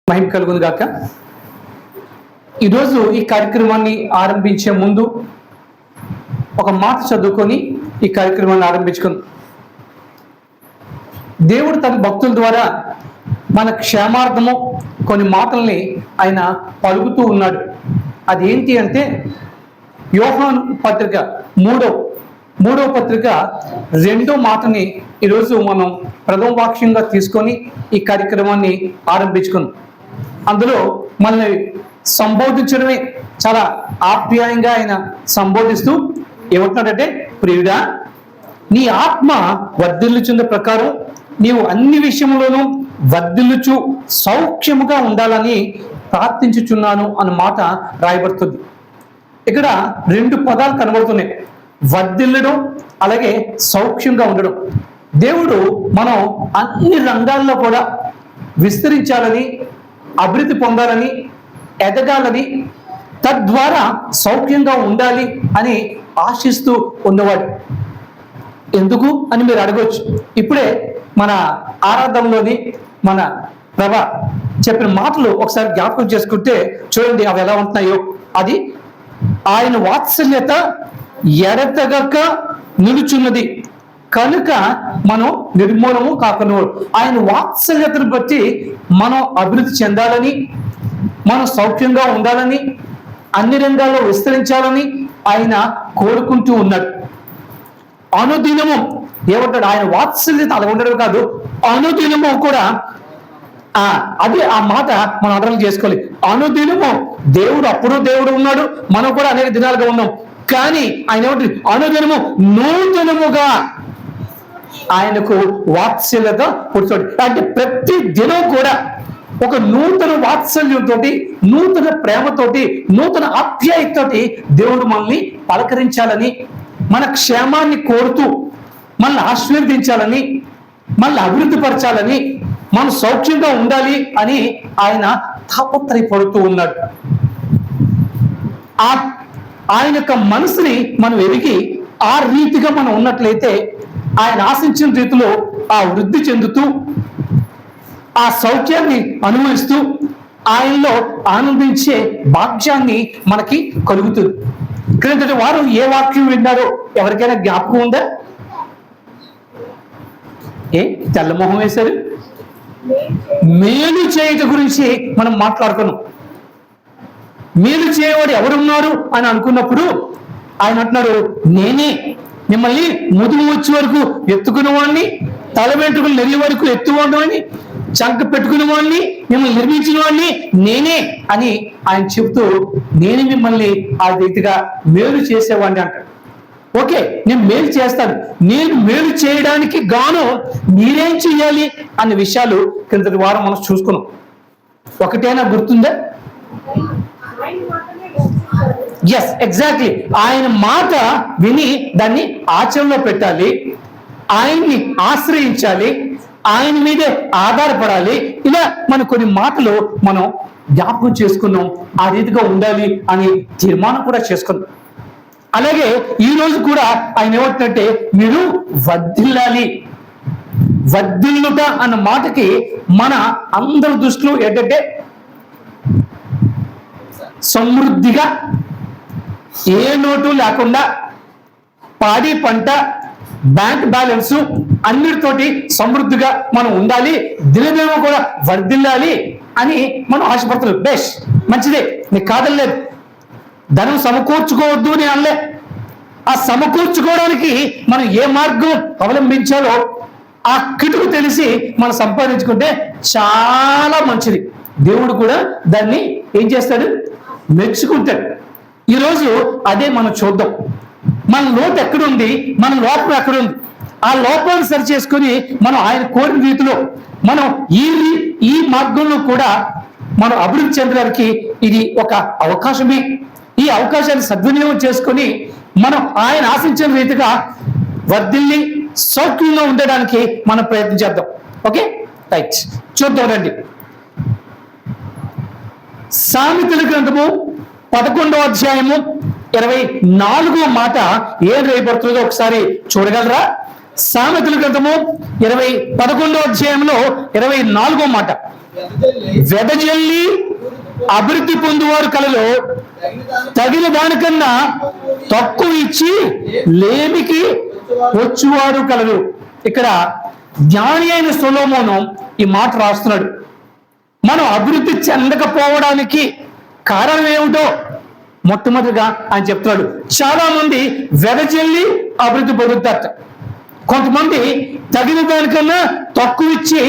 మహిమ కలుగును గాక. ఈరోజు ఈ కార్యక్రమాన్ని ఆరంభించే ముందు ఒక మాట చదువుకొని ఈ కార్యక్రమాన్ని ఆరంభించుకుందాం. దేవుడు తన భక్తుల ద్వారా మన క్షేమార్థము కొన్ని మాటల్ని ఆయన పలుకుతూ ఉన్నాడు. అదేంటి అంటే యోహాను పత్రిక మూడో పత్రిక 2వ మాటని ఈరోజు మనం ప్రథమ వాక్యంగా తీసుకొని ఈ కార్యక్రమాన్ని ఆరంభించుకుందాం. అందులో మనల్ని సంబోధించడమే చాలా ఆప్యాయంగా ఆయన సంబోధిస్తూ ఏమంటున్నాడంటే, ప్రియుడా, నీ ఆత్మ వర్ధిల్లుచున్న ప్రకారం నీవు అన్ని విషయంలోనూ వర్ధిల్లుచు సౌఖ్యముగా ఉండాలని ప్రార్థించుచున్నాను అన్న మాట రాయబడుతుంది. ఇక్కడ 2 పదాలు కనబడుతున్నాయి, వర్ధిల్లడం అలాగే సౌఖ్యంగా ఉండడం. దేవుడు మనం అన్ని రంగాల్లో కూడా విస్తరించాలని, అభివృద్ధి పొందాలని, ఎదగాలని, తద్వారా సౌఖ్యంగా ఉండాలి అని ఆశిస్తూ ఉన్నవాడు. ఎందుకు అని మీరు అడగవచ్చు. ఇప్పుడే మన ఆరాధనలోని మన ప్రభా చెప్పిన మాటలు ఒకసారి జ్ఞాపకం చేసుకుంటే చూడండి అవి ఎలా ఉంటున్నాయో. అది ఆయన వాత్సల్యత ఎడతెగక నిలుచున్నది కనుక మనం నిర్మూలము కాకుండా, ఆయన వాత్సల్యతను బట్టి మనం అభివృద్ధి చెందాలని, మనం సౌఖ్యంగా ఉండాలని, అన్ని రంగాల్లో విస్తరించాలని ఆయన కోరుకుంటూ ఉన్నాడు. అనుదినము ఏమంటాడు, ఆయన వాత్సల్యత అలా ఉండడం కాదు, అనుదినము కూడా అది ఆ మాట మనం అర్థం చేసుకోవాలి. అనుదినము దేవుడు, అప్పుడు దేవుడు ఉన్నాడు, మనం కూడా అనేక దినాలుగా ఉన్నాం. కానీ ఆయన ఏమంటాడు, అనుదినము నూతనముగా ఆయనకు వాత్సల్యత పుడుతుంది. అంటే ప్రతి దినం కూడా ఒక నూతన వాత్సల్యంతో, నూతన ప్రేమతోటి, నూతన ఆప్యాయతతోటి దేవుడు మనల్ని పలకరించాలని, మన క్షేమాన్ని కోరుతూ మనల్ని ఆశీర్వదించాలని, మనల్ని అభివృద్ధి పరచాలని, మనం సౌఖ్యంగా ఉండాలి అని ఆయన తాపత్రయపడుతూ ఉన్నాడు. ఆయన యొక్క మనసుని మనం ఎరిగి ఆ రీతిగా మనం ఉన్నట్లయితే ఆయన ఆశించిన రీతిలో ఆ వృద్ధి చెందుతూ, ఆ సౌఖ్యాన్ని అనుభవిస్తూ, ఆయనలో ఆనందించే భాగ్యాన్ని మనకి కలుగుతుంది. క్రిందటి వారు ఏ వాక్యం విన్నారో ఎవరికైనా జ్ఞాపకం ఉందా? తెల్లమొహం వేశారు. మేలు చేయట గురించి మనం మాట్లాడుకున్నాం. మేలు చేయవాడు ఎవరున్నారు అని అనుకున్నప్పుడు ఆయన అంటున్నారు, నేనే మిమ్మల్ని ముదుగు వచ్చే వరకు ఎత్తుకున్న వాడిని, తల వెంట్రుకలు నెరిగే వరకు ఎత్తువాడిని, చంక పెట్టుకున్న వాడిని, మిమ్మల్ని నిర్మించిన వాడిని నేనే అని ఆయన చెబుతూ, నేను మిమ్మల్ని ఆ రీతిగా మేలు చేసేవాడిని అంటాడు. ఓకే, నేను మేలు చేస్తాను. నేను మేలు చేయడానికి గాను మీరేం చెయ్యాలి అనే విషయాలు క్రిందటి వారం మనం చూసుకున్నాం. ఒకటైనా గుర్తుందా? Yes, exactly. ఆయన మాట విని దాన్ని ఆచరణలో పెట్టాలి, ఆయన్ని ఆశ్రయించాలి, ఆయన మీదే ఆధారపడాలి. ఇలా మన కొన్ని మాటలు మనం జ్ఞాపకం చేసుకున్నాం. ఆ రీతిగా ఉండాలి అని తీర్మానం కూడా చేసుకున్నాం. అలాగే ఈ రోజు కూడా ఆయన ఏమంటే, మీరు వర్ధిల్లాలి. వర్ధిల్లుట అన్న మాటకి మన అందరి దృష్టిలో ఏంటంటే సమృద్ధిగా, ఏ లోటు లేకుండా, పాడి పంట, బ్యాంక్ బ్యాలెన్స్ అన్నిటితోటి సమృద్ధిగా మనం ఉండాలి, దినదినము కూడా వర్ధిల్లాలి అని మనం ఆశపడుతున్నాం. బెస్ట్, మంచిదే, నీకు కాదలేదు. ధనం సమకూర్చుకోవద్దు అని అనలే. ఆ సమకూర్చుకోవడానికి మనం ఏ మార్గం అవలంబించాలో ఆ కిటుకు తెలిసి మనం సంపాదించుకుంటే చాలా మంచిది. దేవుడు కూడా దాన్ని ఏం చేస్తాడు, మెచ్చుకుంటాడు. ఈరోజు అదే మనం చూద్దాం. మన లోటు ఎక్కడుంది, మన లోపం ఎక్కడుంది, ఆ లోపాన్ని సరి చేసుకుని మనం ఆయన కోరిన రీతిలో మనం ఈ మార్గంలో కూడా మనం అభివృద్ధి చెందడానికి ఇది ఒక అవకాశమే. ఈ అవకాశాన్ని సద్వినియోగం చేసుకొని మనం ఆయన ఆశించిన రీతిగా వర్ధిల్లి సౌఖ్యంగా ఉండడానికి మనం ప్రయత్నం చేద్దాం. ఓకే, రైట్, చూద్దాం రండి. సామెతల గ్రంథము 11వ అధ్యాయము 24వ మాట ఏం రాయబడుతుందో ఒకసారి చూడగలరా? సామెతల గ్రంథము 11వ అధ్యాయంలో 24వ మాట. వెదజల్లి అభివృద్ధి పొందువారు కలలో తగిన దానికన్నా తక్కువ ఇచ్చి లేమికి వచ్చువారు కలరు. ఇక్కడ జ్ఞాని అయిన సొలొమోను ఈ మాట రాస్తున్నాడు. మనం అభివృద్ధి చెందకపోవడానికి కారణం ఏమిటో మొట్టమొదటిగా ఆయన చెప్తున్నాడు. చాలా మంది వెదజల్లి అభివృద్ధి పొందుతారట, కొంతమంది తగిన దానికన్నా తక్కువ ఇచ్చి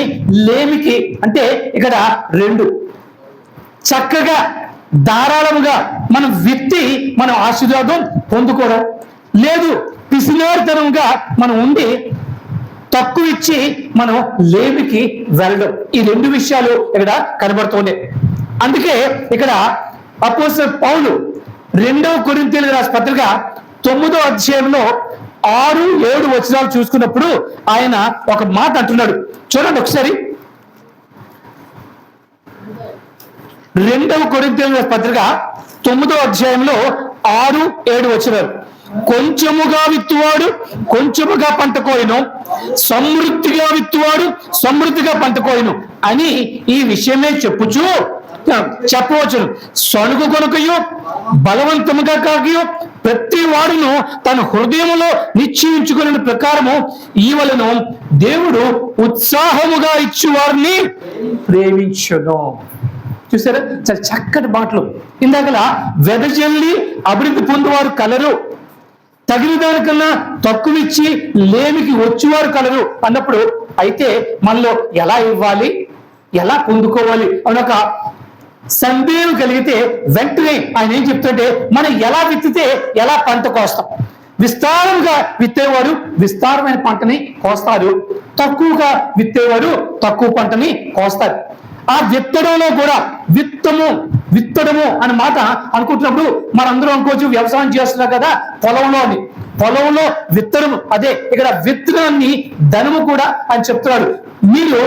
లేమికి, అంటే ఇక్కడ రెండు, చక్కగా ధారాళముగా మనం విత్తి మనం ఆశీర్వాదం పొందుకోవడం, లేదు పిసినారితనంగా మనం ఉండి తక్కువ ఇచ్చి మనం లేమికి వెళ్ళడం. ఈ రెండు విషయాలు ఇక్కడ కనబడుతున్నాయి. అందుకే ఇక్కడ అపోస్తలుడైన పౌలు 2వ కొరింథీయులకు రాసిన పత్రిక 9వ అధ్యాయంలో 6-7 వచనాలు చూసుకున్నప్పుడు ఆయన ఒక మాట అంటున్నాడు. చూడండి ఒకసారి. 2వ కొరింథీయులకు రాసిన పత్రిక 9వ అధ్యాయంలో 6-7 వచనాలు. కొంచెముగా విత్తువాడు కొంచెముగా పంట కోయను, సమృద్ధిగా విత్తువాడు సమృద్ధిగా పంట కోయను అని ఈ విషయమే చెప్పవచ్చును. సణుగు కొనుకయు బలవంతముగా కాకయు ప్రతి వాడును తన హృదయములో నిశ్చయించుకున్న ప్రకారము ఈవలను దేవుడు ఉత్సాహముగా ఇచ్చువారిని ప్రేమించును. చూసారా, చాలా చక్కటి మాటలు. ఇందాకలా వెదజల్లి అభివృద్ధి పొందువారు కలరు, తగిన దానికన్నా తక్కువ ఇచ్చి లేమికి వచ్చేవారు కలరు అన్నప్పుడు, అయితే మనలో ఎలా ఇవ్వాలి, ఎలా పొందుకోవాలి అని ఒక సందేహం కలిగితే వెంటనే ఆయన ఏం చెప్తుంటే, మనం ఎలా విత్తితే ఎలా పంట కోస్తాం. విస్తారంగా విత్తేవారు విస్తారమైన పంటని కోస్తారు, తక్కువగా విత్తేవారు తక్కువ పంటని కోస్తారు. ఆ విత్తడంలో కూడా విత్తడము అనే మాట అనుకుంటున్నప్పుడు మనందరం అనుకోవచ్చు వ్యవసాయం చేస్తున్నారు కదా పొలంలో విత్తడము, అదే ఇక్కడ విత్తనాన్ని ధనము కూడా అని చెప్తున్నాడు. మీరు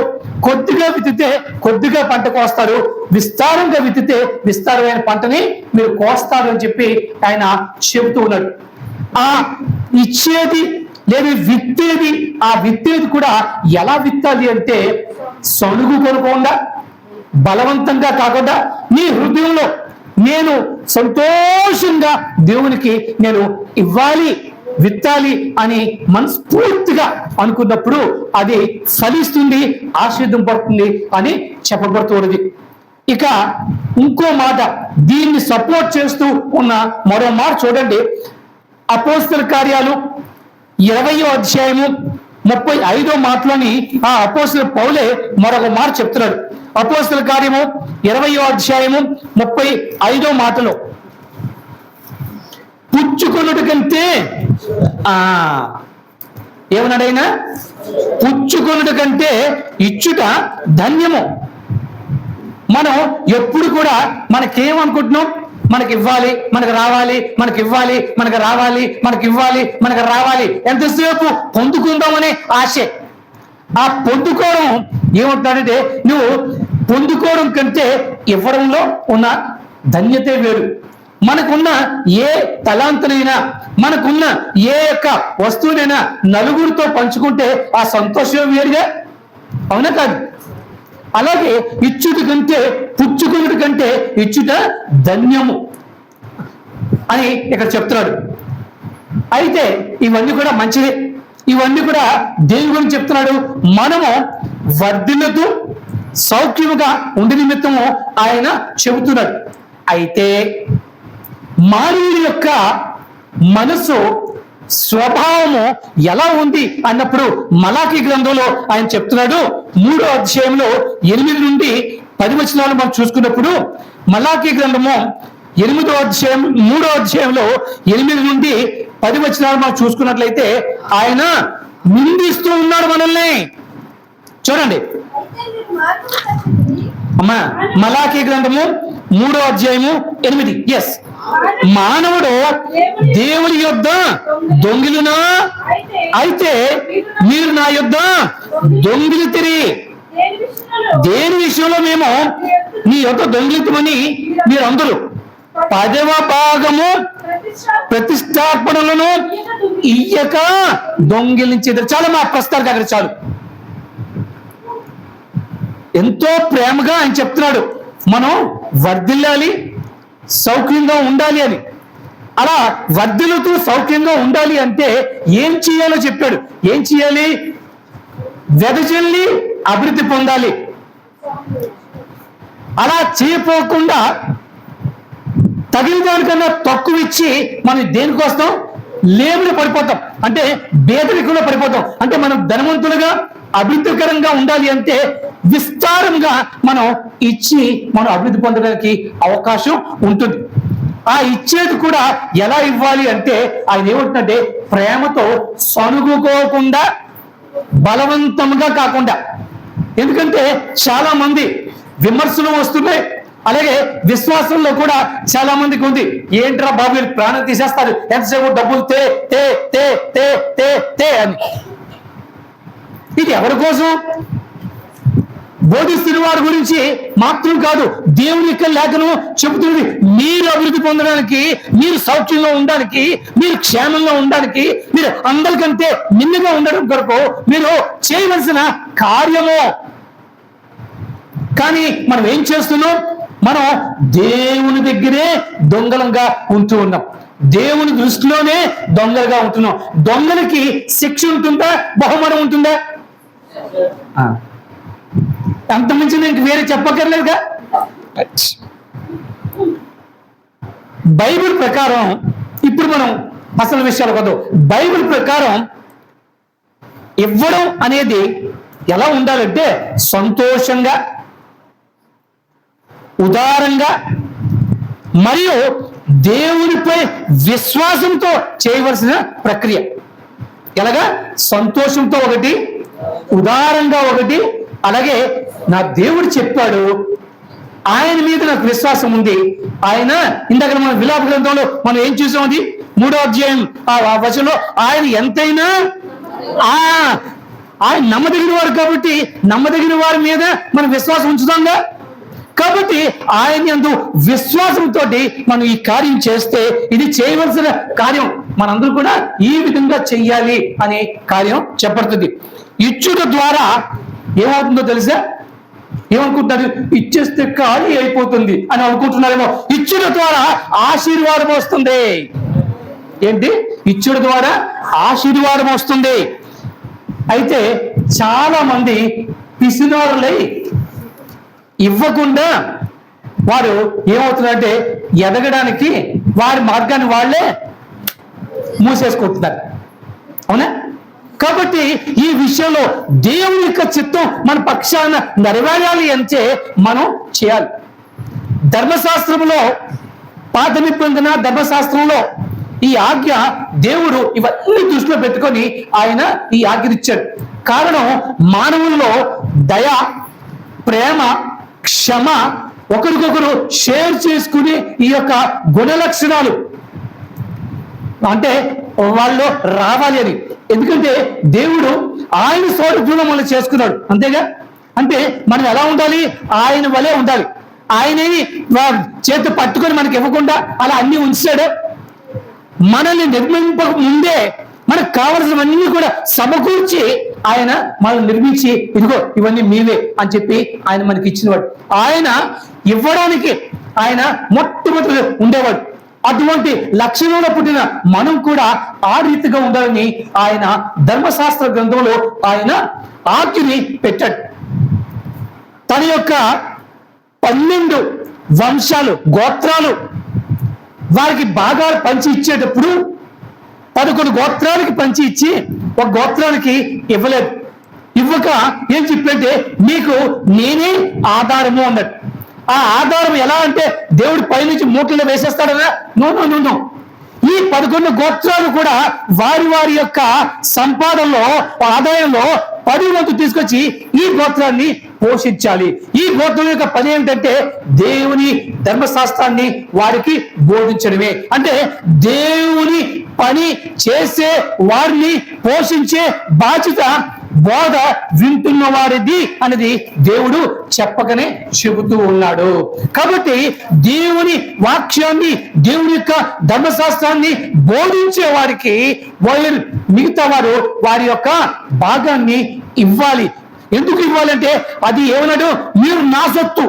కొద్దిగా విత్తితే కొద్దిగా పంట కోస్తారు, విస్తారంగా విత్తితే విస్తారమైన పంటని మీరు కోస్తారు అని చెప్పి ఆయన చెబుతూ ఉన్నాడు. ఆ ఇచ్చేది లేదు విత్తేది, ఆ విత్తేది కూడా ఎలా విత్తాలి అంటే సణుగు కొనకుండా బలవంతంగా కాకుండా నీ హృదయంలో నేను సంతోషంగా దేవునికి నేను ఇవ్వాలి విత్తాలి అని మనస్ఫూర్తిగా అనుకున్నప్పుడు అది ఫలిస్తుంది, ఆశీర్వదింపబడుతుంది అని చెప్పబడుతున్నది. ఇక ఇంకో మాట దీన్ని సపోర్ట్ చేస్తూ ఉన్న మరో మాట చూడండి. అపోస్తల కార్యాలు 20వ అధ్యాయము 35వ మాటలోని ఆ అపోస్తల పౌలే మరొక మాట చెప్తున్నాడు. అపోస్తల కార్యము 20వ అధ్యాయము 35వ మాటలో, పుచ్చుకొనుట కంటే ఏమన్నాడైనా, పుచ్చుకొనుట కంటే ఇచ్చుట ధన్యము. మనం ఎప్పుడు కూడా మనకేమనుకుంటున్నాం, మనకి ఇవ్వాలి, మనకు రావాలి, మనకి ఇవ్వాలి, మనకు రావాలి, మనకి ఇవ్వాలి, మనకు రావాలి, ఎంతసేపు పొందుకుందామనే ఆశే. ఆ పొందుకోవడం ఏమంటాడంటే, నువ్వు పొందుకోవడం కంటే ఇవ్వడంలో ఉన్న ధన్యతే వేరు. మనకున్న ఏ తలాంతునైనా, మనకున్న ఏ యొక్క వస్తువునైనా నలుగురితో పంచుకుంటే ఆ సంతోషం వేరుగా, అవునా కాదు? అలాగే ఇచ్చుట కంటే పుచ్చుకున్నటి కంటే ఇచ్చుట ధన్యము అని ఇక్కడ చెప్తున్నాడు. అయితే ఇవన్నీ కూడా మంచిదే, ఇవన్నీ కూడా దేని గురించి చెప్తున్నాడు, మనము వర్ధిల్లుతూ సౌఖ్యముగా ఉండి నిమిత్తము ఆయన చెబుతున్నాడు. అయితే మానవుడి యొక్క మనసు స్వభావము ఎలా ఉంది అన్నప్పుడు మలాకీ గ్రంథంలో ఆయన చెప్తున్నాడు. 3వ అధ్యాయంలో 8 నుండి 10 వచనాలు మనం చూసుకున్నప్పుడు, మలాకీ గ్రంథము 3వ అధ్యాయంలో 8 నుండి 10 వచనాలు మనం చూసుకున్నట్లయితే ఆయన నిందిస్తూ ఉన్నాడు మనల్ని. చూడండి అమ్మా, మలాకీ గ్రంథము 3వ అధ్యాయము 8. ఎస్, మానవుడు దేవుని యొద్ద దొంగిలునా, అయితే మీరు నా యొద్ద దొంగిలితిరి. దేని విషయంలో మేము నీ యొద్ద దొంగిలితమని మీరు అందరూ 10వ భాగము ప్రతిష్టార్పణలను ఇయ్యక దొంగిలించేది. చాలా మా ప్రస్తానికి అక్కడ చాలు. ఎంతో ప్రేమగా ఆయన చెప్తున్నాడు, మనం వర్ధిల్లాలి, సౌఖ్యంగా ఉండాలి అని. అలా వర్ధిల్లుతూ సౌఖ్యంగా ఉండాలి అంటే ఏం చేయాలో చెప్పాడు. ఏం చేయాలి? వెదజల్లి అభివృద్ధి పొందాలి. అలా చేయపోకుండా తగిన దానికన్నా తక్కువ ఇచ్చి మనం దేనికోసం లేబులు పడిపోతాం, అంటే పేదరికంలో పడిపోతాం. అంటే మనం ధనవంతులుగా అభివృద్ధికరంగా ఉండాలి అంటే విస్తారంగా మనం ఇచ్చి మనం అభివృద్ధి పొందడానికి అవకాశం ఉంటుంది. ఆ ఇచ్చేది కూడా ఎలా ఇవ్వాలి అంటే ఆయన ఏమంటుందంటే ప్రేమతో, సనుగుకోకుండా, బలవంతంగా కాకుండా. ఎందుకంటే చాలా మంది విమర్శలు వస్తున్నాయి, అలాగే విశ్వాసంలో కూడా చాలా మందికి ఉంది, ఏంట్రా బాబు వీళ్ళు ప్రాణం తీసేస్తారు, ఎంతసేపు డబ్బులు తే తే తే తే తే తే అని. ఇది ఎవరి కోసం? బోధిస్తున్న వారి గురించి మాత్రం కాదు, దేవుని యొక్క లేఖనం చెబుతుంది. మీరు అభివృద్ధి పొందడానికి, మీరు సౌఖ్యంగా ఉండడానికి, మీరు క్షేమంగా ఉండడానికి, మీరు అందరికంటే నిన్నగా ఉండడం కొరకు మీరు చేయవలసిన కార్యము. కానీ మనం ఏం చేస్తున్నాం? మనం దేవుని దగ్గరే దొంగలంగా ఉంటూ ఉన్నాం, దేవుని దృష్టిలోనే దొంగలుగా ఉంటున్నాం. దొంగలకి శిక్ష ఉంటుందా, బహుమానం ఉంటుందా? అంతమించి నేను వేరే చెప్పక్కర్లేదుగా. బైబిల్ ప్రకారం ఇప్పుడు మనం అసలు విషయాలు కాదు, బైబిల్ ప్రకారం ఇవ్వడం అనేది ఎలా ఉండాలంటే సంతోషంగా, ఉదారంగా మరియు దేవునిపై విశ్వాసంతో చేయవలసిన ప్రక్రియ. ఎలాగా? సంతోషంతో ఒకటి, ఉదారంగా ఒకటి, అలాగే నా దేవుడు చెప్పాడు, ఆయన మీద నాకు విశ్వాసం ఉంది. ఆయన ఇందాక మన విలాప గ్రంథంలో మనం ఏం చూసాం, అది 3వ అధ్యాయం ఆ వచనంలో ఆయన ఎంతైనా ఆయన నమ్మదగిన వారు కాబట్టి నమ్మదగిన వారి మీద మనం విశ్వాసం ఉంచుతాంగా. కాబట్టి ఆయన యందు విశ్వాసంతో మనం ఈ కార్యం చేస్తే ఇది చేయవలసిన కార్యం, మనందరూ కూడా ఈ విధంగా చెయ్యాలి అనే కార్యం చెప్పబడుతుంది. ఇచ్చుట ద్వారా ఏమవుతుందో తెలుసా? ఏమనుకుంటున్నారు? ఇచ్చేస్తే ఖాళీ అయిపోతుంది అని అనుకుంటున్నారేమో. ఇచ్చుట ద్వారా ఆశీర్వాదం వస్తుంది. ఏంటి? ఇచ్చుట ద్వారా ఆశీర్వాదం వస్తుంది. అయితే చాలా మంది పిసినారులై ఇవ్వకుండా వారు ఏమవుతున్నారంటే ఎదగడానికి వారి మార్గాన్ని వాళ్ళే మూసేసుకుంటున్నారు. అవునా? కాబట్టి ఈ విషయంలో దేవుని యొక్క చిత్తం మన పక్షాన నెరవేరాలి అంటే మనం చేయాలి. ధర్మశాస్త్రంలో, పాత నిబంధన ధర్మశాస్త్రంలో ఈ ఆజ్ఞ దేవుడు ఇవన్నీ దృష్టిలో పెట్టుకొని ఆయన ఈ ఆజ్ఞనిచ్చాడు. కారణం మానవుల్లో దయ, ప్రేమ, క్షమ, ఒకరికొకరు షేర్ చేసుకుని ఈ యొక్క గుణ లక్షణాలు అంటే వాళ్ళు రావాలి అని. ఎందుకంటే దేవుడు ఆయన స్వరూపంలో మనం చేసుకున్నాడు, అంతేగా. అంటే మనం ఎలా ఉండాలి? ఆయన వలే ఉండాలి. ఆయనేమి చేతి పట్టుకొని మనకి ఇవ్వకుండా అలా అన్ని ఉంచాడు. మనల్ని నిర్మింపక ముందే మనకు కావలసినవన్నీ కూడా సమకూర్చి ఆయన మనల్ని నిర్మించి, ఇదిగో ఇవన్నీ మీవే అని చెప్పి ఆయన మనకి ఇచ్చినవాడు. ఆయన ఇవ్వడానికి ఆయన మొట్టమొదటి ఉండేవాడు. అటువంటి లక్షణంలో పుట్టిన మనం కూడా ఆ రీతిగా ఉండాలని ఆయన ధర్మశాస్త్ర గ్రంథంలో ఆయన ఆజ్ఞని పెట్టాడు. తన యొక్క 12 వంశాలు, గోత్రాలు వారికి బాగా పంచి ఇచ్చేటప్పుడు 11 గోత్రాలకి పంచి ఇచ్చి ఒక గోత్రానికి ఇవ్వలేదు. ఇవ్వక ఏం చెప్పంటే మీకు నేనే ఆధారము అన్నాడు. ఆ ఆధారం ఎలా అంటే దేవుడు పైనుంచి మూటల్లో వేసేస్తాడనా? నో. ఈ 11 గోత్రాలు కూడా వారి వారి యొక్క సంపాదనలో, ఆదాయంలో 10 వంతు తీసుకొచ్చి ఈ గోత్రాన్ని పోషించాలి. ఈ గోత్రం యొక్క పని ఏమిటంటే దేవుని ధర్మశాస్త్రాన్ని వారికి బోధించడమే. అంటే దేవుని పని చేసే వారిని పోషించే బాధ్యత బోధ వింటున్న వారిది అనేది దేవుడు చెప్పకనే చెబుతూ ఉన్నాడు. కాబట్టి దేవుని వాక్యాన్ని, దేవుని యొక్క ధర్మశాస్త్రాన్ని బోధించే వారికి మిగతా వారు వారి యొక్క భాగాన్ని ఇవ్వాలి. ఎందుకు ఇవ్వాలంటే అది ఏమన్నాడు, మీరు నా సొత్తు,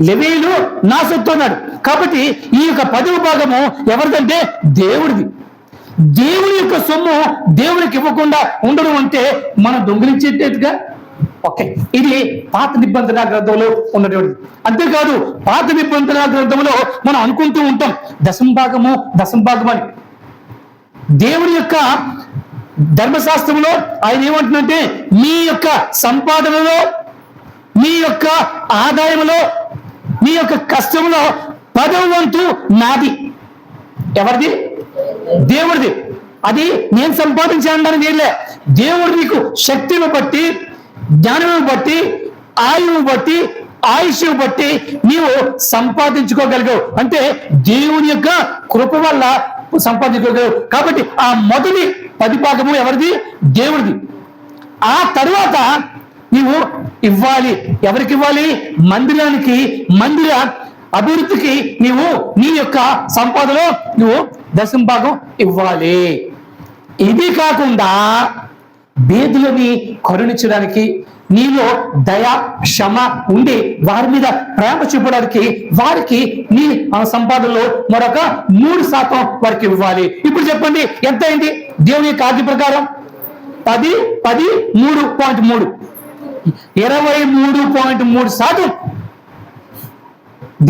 లేవీయులు నా సొత్తు అన్నాడు. కాబట్టి ఈ యొక్క 10వ భాగము ఎవరిదంటే దేవుడిది. దేవుని యొక్క సొమ్ము దేవునికి ఇవ్వకుండా ఉండడం అంటే మనం దొంగిలించేట్టుగా. ఓకే, ఇది పాత నిబంధన గ్రంథంలో ఉన్నటువంటిది. అంతేకాదు పాత నిబంధన గ్రంథంలో మనం అనుకుంటూ ఉంటాం దశంభాగము అని. దేవుని యొక్క ధర్మశాస్త్రంలో ఆయన ఏమంటున్నంటే మీ యొక్క సంపాదనలో, మీ యొక్క ఆదాయంలో, మీ యొక్క కష్టంలో 10వ వంతు నాది. ఎవరిది? దేవుడిది. అది నేను సంపాదించానని నేనే. దేవుడు నీకు శక్తిని బట్టి, జ్ఞానం బట్టి, ఆయువు బట్టి, ఆయుష్ బట్టి నీవు సంపాదించుకోగలిగావు. అంటే దేవుని యొక్క కృప వల్ల సంపాదించుకోగలవు. కాబట్టి ఆ మొదటి 10 భాగము ఎవరిది? దేవుడిది. ఆ తరువాత నీవు ఇవ్వాలి. ఎవరికి ఇవ్వాలి? మందిరానికి, మందిర అభివృద్ధికి నీవు నీ యొక్క సంపదలో నువ్వు 10వ భాగం ఇవ్వాలి. ఇది కాకుండా బేదలని కరుణించడానికి, నీలో దయ క్షమ ఉండి వారి మీద ప్రేమ చూపడానికి వారికి నీ సంపాదనలో మరొక 3% వారికి ఇవ్వాలి. ఇప్పుడు చెప్పండి ఎంత అయింది? దేవుని యొక్క ఆజ్ఞ ప్రకారం 10, 3.3 23.3%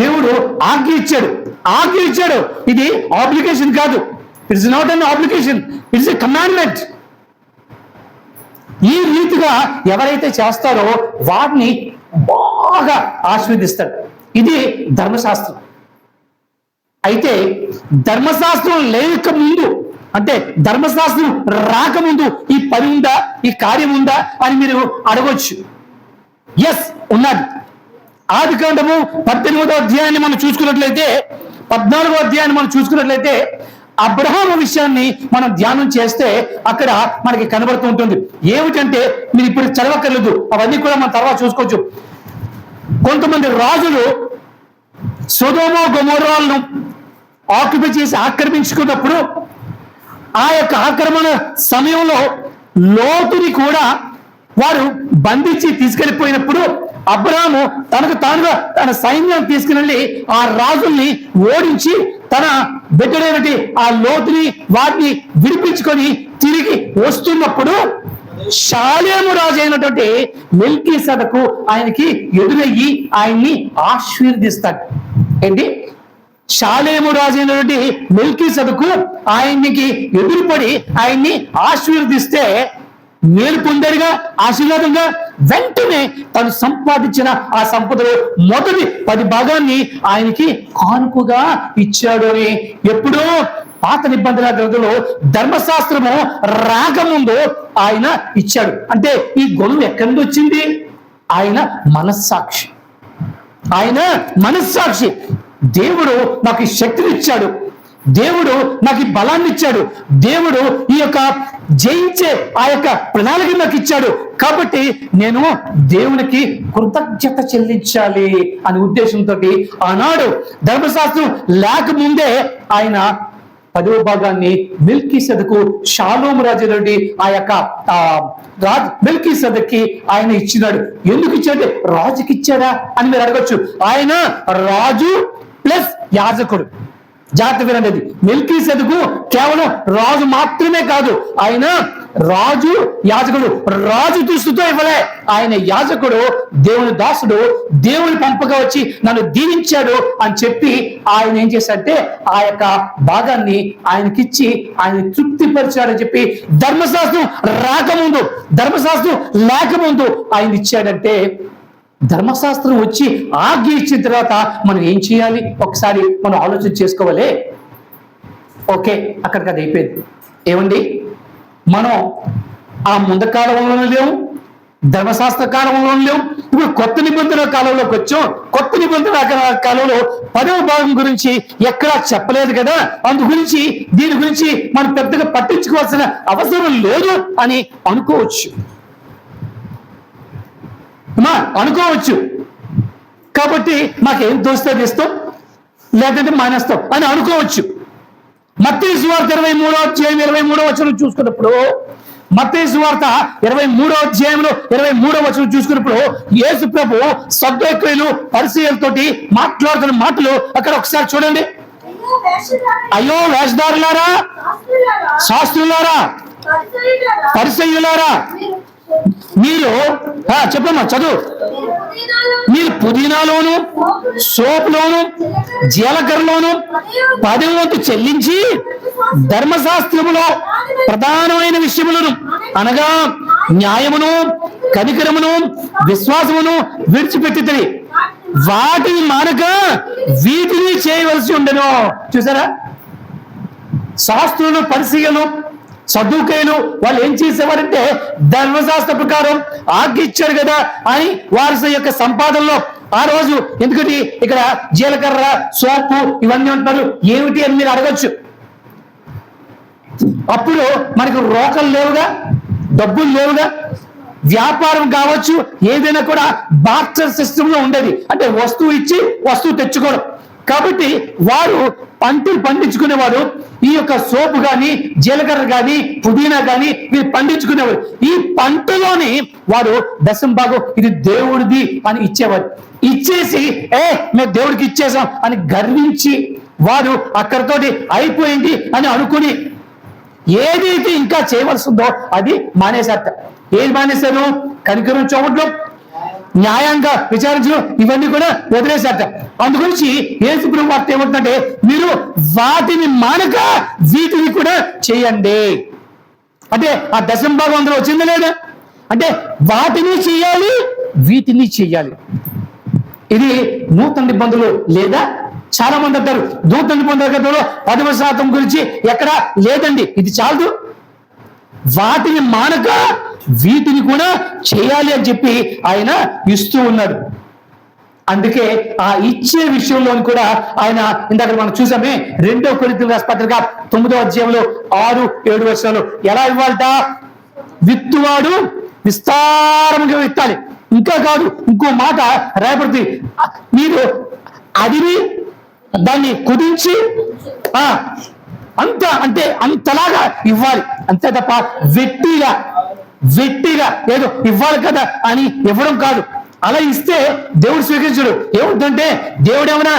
దేవుడు ఆజ్ఞ ఇచ్చాడు. ఇది ఆబ్లిగేషన్ కాదు. It's not an obligation, it's a commandment. ఈ రీతిగా ఎవరైతే చేస్తారో వారిని బాగా ఆశీర్వదిస్తాడు. ఇది ధర్మశాస్త్రం. అయితే ధర్మశాస్త్రం లేక ముందు, అంటే ధర్మశాస్త్రం రాకముందు ఈ పని ఉందా, ఈ కార్యం ఉందా అని మీరు అడగొచ్చు. ఎస్, ఉన్నది. ఆదికాండము 18వ అధ్యాయాన్ని మనం చూసుకున్నట్లయితే, 14వ అధ్యాయాన్ని మనం చూసుకున్నట్లయితే అబ్రహాము విషయాన్ని మనం ధ్యానం చేస్తే అక్కడ మనకి కనబడుతూ ఉంటుంది. ఏమిటంటే మీరు ఇప్పుడు చదవక్కర్లేదు, అవన్నీ కూడా మనం తర్వాత చూసుకోవచ్చు. కొంతమంది రాజులు సొదొమ గొమొర్రాలను ఆక్యుపై చేసి ఆక్రమించుకున్నప్పుడు ఆ యొక్క ఆక్రమణ సమయంలో లోతుని కూడా వారు బంధించి తీసుకెళ్లిపోయినప్పుడు అబ్రహాము తనకు తానుగా తన సైన్యాన్ని తీసుకుని ఆ రాజుల్ని ఓడించి తన బిడ్డలైనటువంటి ఆ లోతుని వారిని విడిపించుకొని తిరిగి వస్తున్నప్పుడు షాలేము రాజు అయినటువంటి మెల్కీసెదెకు ఆయనకి ఎదురయ్యి ఆయన్ని ఆశీర్వదిస్తాడు. ఏంటి? షాలేము రాజు అయినటువంటి మెల్కీసెదెకు ఆయనకి ఎదురుపడి ఆయన్ని ఆశీర్వదిస్తే మేలు పొందారుగా, ఆశీర్వాదంగా వెంటనే తను సంపాదించిన ఆ సంపదలో మొదటి 10 భాగాన్ని ఆయనకి కానుకగా ఇచ్చాడు అని ఎప్పుడో పాత నిబంధన గ్రంథంలో ధర్మశాస్త్రము రాకముందు ఆయన ఇచ్చాడు. అంటే ఈ గుణం ఎక్కడి నుంచి వచ్చింది? ఆయన మనస్సాక్షి. దేవుడు నాకు ఈ శక్తిని ఇచ్చాడు, దేవుడు నాకు ఈ బలాన్ని ఇచ్చాడు, దేవుడు ఈ యొక్క జయించే ఆ యొక్క ప్రణాళిక నాకు ఇచ్చాడు. కాబట్టి నేను దేవునికి కృతజ్ఞత చెల్లించాలి అనే ఉద్దేశంతో ఆనాడు ధర్మశాస్త్రం లేకముందే ఆయన 10వ భాగాన్ని మెల్కీసెదెకు, షాలోము రాజు నుండి ఆ యొక్క మెల్కీసెదెక్కి ఆయన ఇచ్చినాడు. ఎందుకు ఇచ్చాడు? రాజుకి ఇచ్చాడా అని మీరు అడగచ్చు. ఆయన రాజు ప్లస్ యాజకుడు. జాగ్రత్త వినండి, మెల్కీసెదెకు కేవలం రాజు మాత్రమే కాదు, ఆయన రాజు యాజకుడు. రాజు దృష్టితో ఇవ్వలే, ఆయన యాజకుడు, దేవుని దాసుడు, దేవుని పంపగా వచ్చి నన్ను దీవించాడు అని చెప్పి ఆయన ఏం చేశాడంటే ఆ యొక్క భాగాన్ని ఆయనకిచ్చి ఆయన తృప్తిపరిచాడని చెప్పి ధర్మశాస్త్రం రాకముందు, ధర్మశాస్త్రం లేకముందు ఆయన ఇచ్చాడంటే ధర్మశాస్త్రం వచ్చి ఆజ్ఞ ఇచ్చిన తర్వాత మనం ఏం చేయాలి ఒకసారి మనం ఆలోచన చేసుకోవాలి. ఓకే, అక్కడికి అది అయిపోయింది. ఏమండి, మనం ఆ ముందు కాలంలోనూ లేవు, ధర్మశాస్త్ర కాలంలో లేవు, ఇప్పుడు కొత్త నిబంధన కాలంలోకి వచ్చాం. కొత్త నిబంధన కాలంలో 10వ భాగం గురించి ఎక్కడా చెప్పలేదు కదా, అందు గురించి దీని గురించి మనం పెద్దగా పట్టించుకోవాల్సిన అవసరం లేదు అని అనుకోవచ్చు. కాబట్టి మాకేం తోస్తే ఇస్తాం, లేదంటే మానేస్తాం అని అనుకోవచ్చు. మత్తయి సువార్త 23వ అధ్యాయం 23వ వచనం చూసుకున్నప్పుడు మత్తయి సువార్త 23వ అధ్యాయంలో 23వ వచనం చూసుకున్నప్పుడు యేసు ప్రభు సద్దూకయ్యులు పరిసయ్యులతోటి మాట్లాడుతున్న మాటలు అక్కడ ఒకసారి చూడండి. అయ్యో వేషధారులారా, శాస్త్రులారా, పరిసయ్యులారా, మీరు చెప్పమ్మా చదువు. మీరు పుదీనాలోను, సోపులోను, జీలకర్రలోను 10వ వంతు చెల్లించి ధర్మశాస్త్రములో ప్రధానమైన విషయములను అనగా న్యాయమును, కనికరమును, విశ్వాసమును విడిచిపెట్టి వాటిని మానక వీటిని చేయవలసి ఉండను. చూసారా, శాస్త్రులు, పరిసయ్యులు, సద్దూకయ్యులు వాళ్ళు ఏం చేసేవారంటే ధర్మశాస్త్ర ప్రకారం ఆజ్ఞ ఇచ్చారు కదా అని వారి యొక్క సంపాదనలో ఆ రోజు, ఎందుకంటే ఇక్కడ జీలకర్ర, సోపు ఇవన్నీ ఉంటారు, ఏమిటి అని మీరు అడగచ్చు. అప్పుడు మనకు రోకలు లేవుగా, డబ్బులు లేవుగా, వ్యాపారం కావచ్చు ఏదైనా కూడా బార్టర్ సిస్టమ్ లో ఉండేది. అంటే వస్తువు ఇచ్చి వస్తువు తెచ్చుకోవడం. కాబట్టి వారు పంటలు పండించుకునేవారు. ఈ యొక్క సోపు గాని, జీలకర్ర గాని, పుదీనా గాని వీరు పండించుకునేవారు. ఈ పంటలోని వారు దశం భాగం ఇది దేవుడిది అని ఇచ్చేవారు. ఇచ్చేసి మేము దేవుడికి ఇచ్చేసాం అని గర్వించి వారు అక్కడితోటి అయిపోయింది అని అనుకుని ఏదైతే ఇంకా చేయవలసి ఉందో అది మానేశారట. ఏది మానేశారు? కనికరం చూడడం, న్యాయంగా విచారించడం, ఇవన్నీ కూడా వదిలేశారట. అందుగురించి యేసు ప్రభు వార్త ఏమంటుందంటే మీరు వాటిని మానక వీటిని కూడా చేయండి. అంటే ఆ దశమ భాగం అందులో వచ్చిందా లేదా? అంటే వాటిని చేయాలి, వీటిని చేయాలి. ఇది నూతన నిబంధనలు లేదా? చాలా మంది అంటారు నూతన నిబంధనలో 10% గురించి ఎక్కడా లేదండి. ఇది చాలదు, వాటిని మానక వీటిని కూడా చేయాలి అని చెప్పి ఆయన ఇస్తూ ఉన్నాడు. అందుకే ఆ ఇచ్చే విషయంలో కూడా ఆయన ఇందాక మనం చూసామే 2 కొరింథీయులకు రాసిన పత్రిక 9వ అధ్యాయంలో 6-7 వచనాలు ఎలా ఇవ్వాలట? విత్తువాడు విస్తారంగా విత్తాలి. ఇంకా కాదు, ఇంకో మాట రాయబడుతుంది, మీరు అదిని దాన్ని కుదించి అంత అంటే అంతలాగా ఇవ్వాలి, అంతే తప్ప వెట్టిగా ఏదో ఇవ్వాలి కదా అని ఇవ్వడం కాదు. అలా ఇస్తే దేవుడు స్వీకరించడు. ఏమిటంటే దేవుడు ఏమన్నా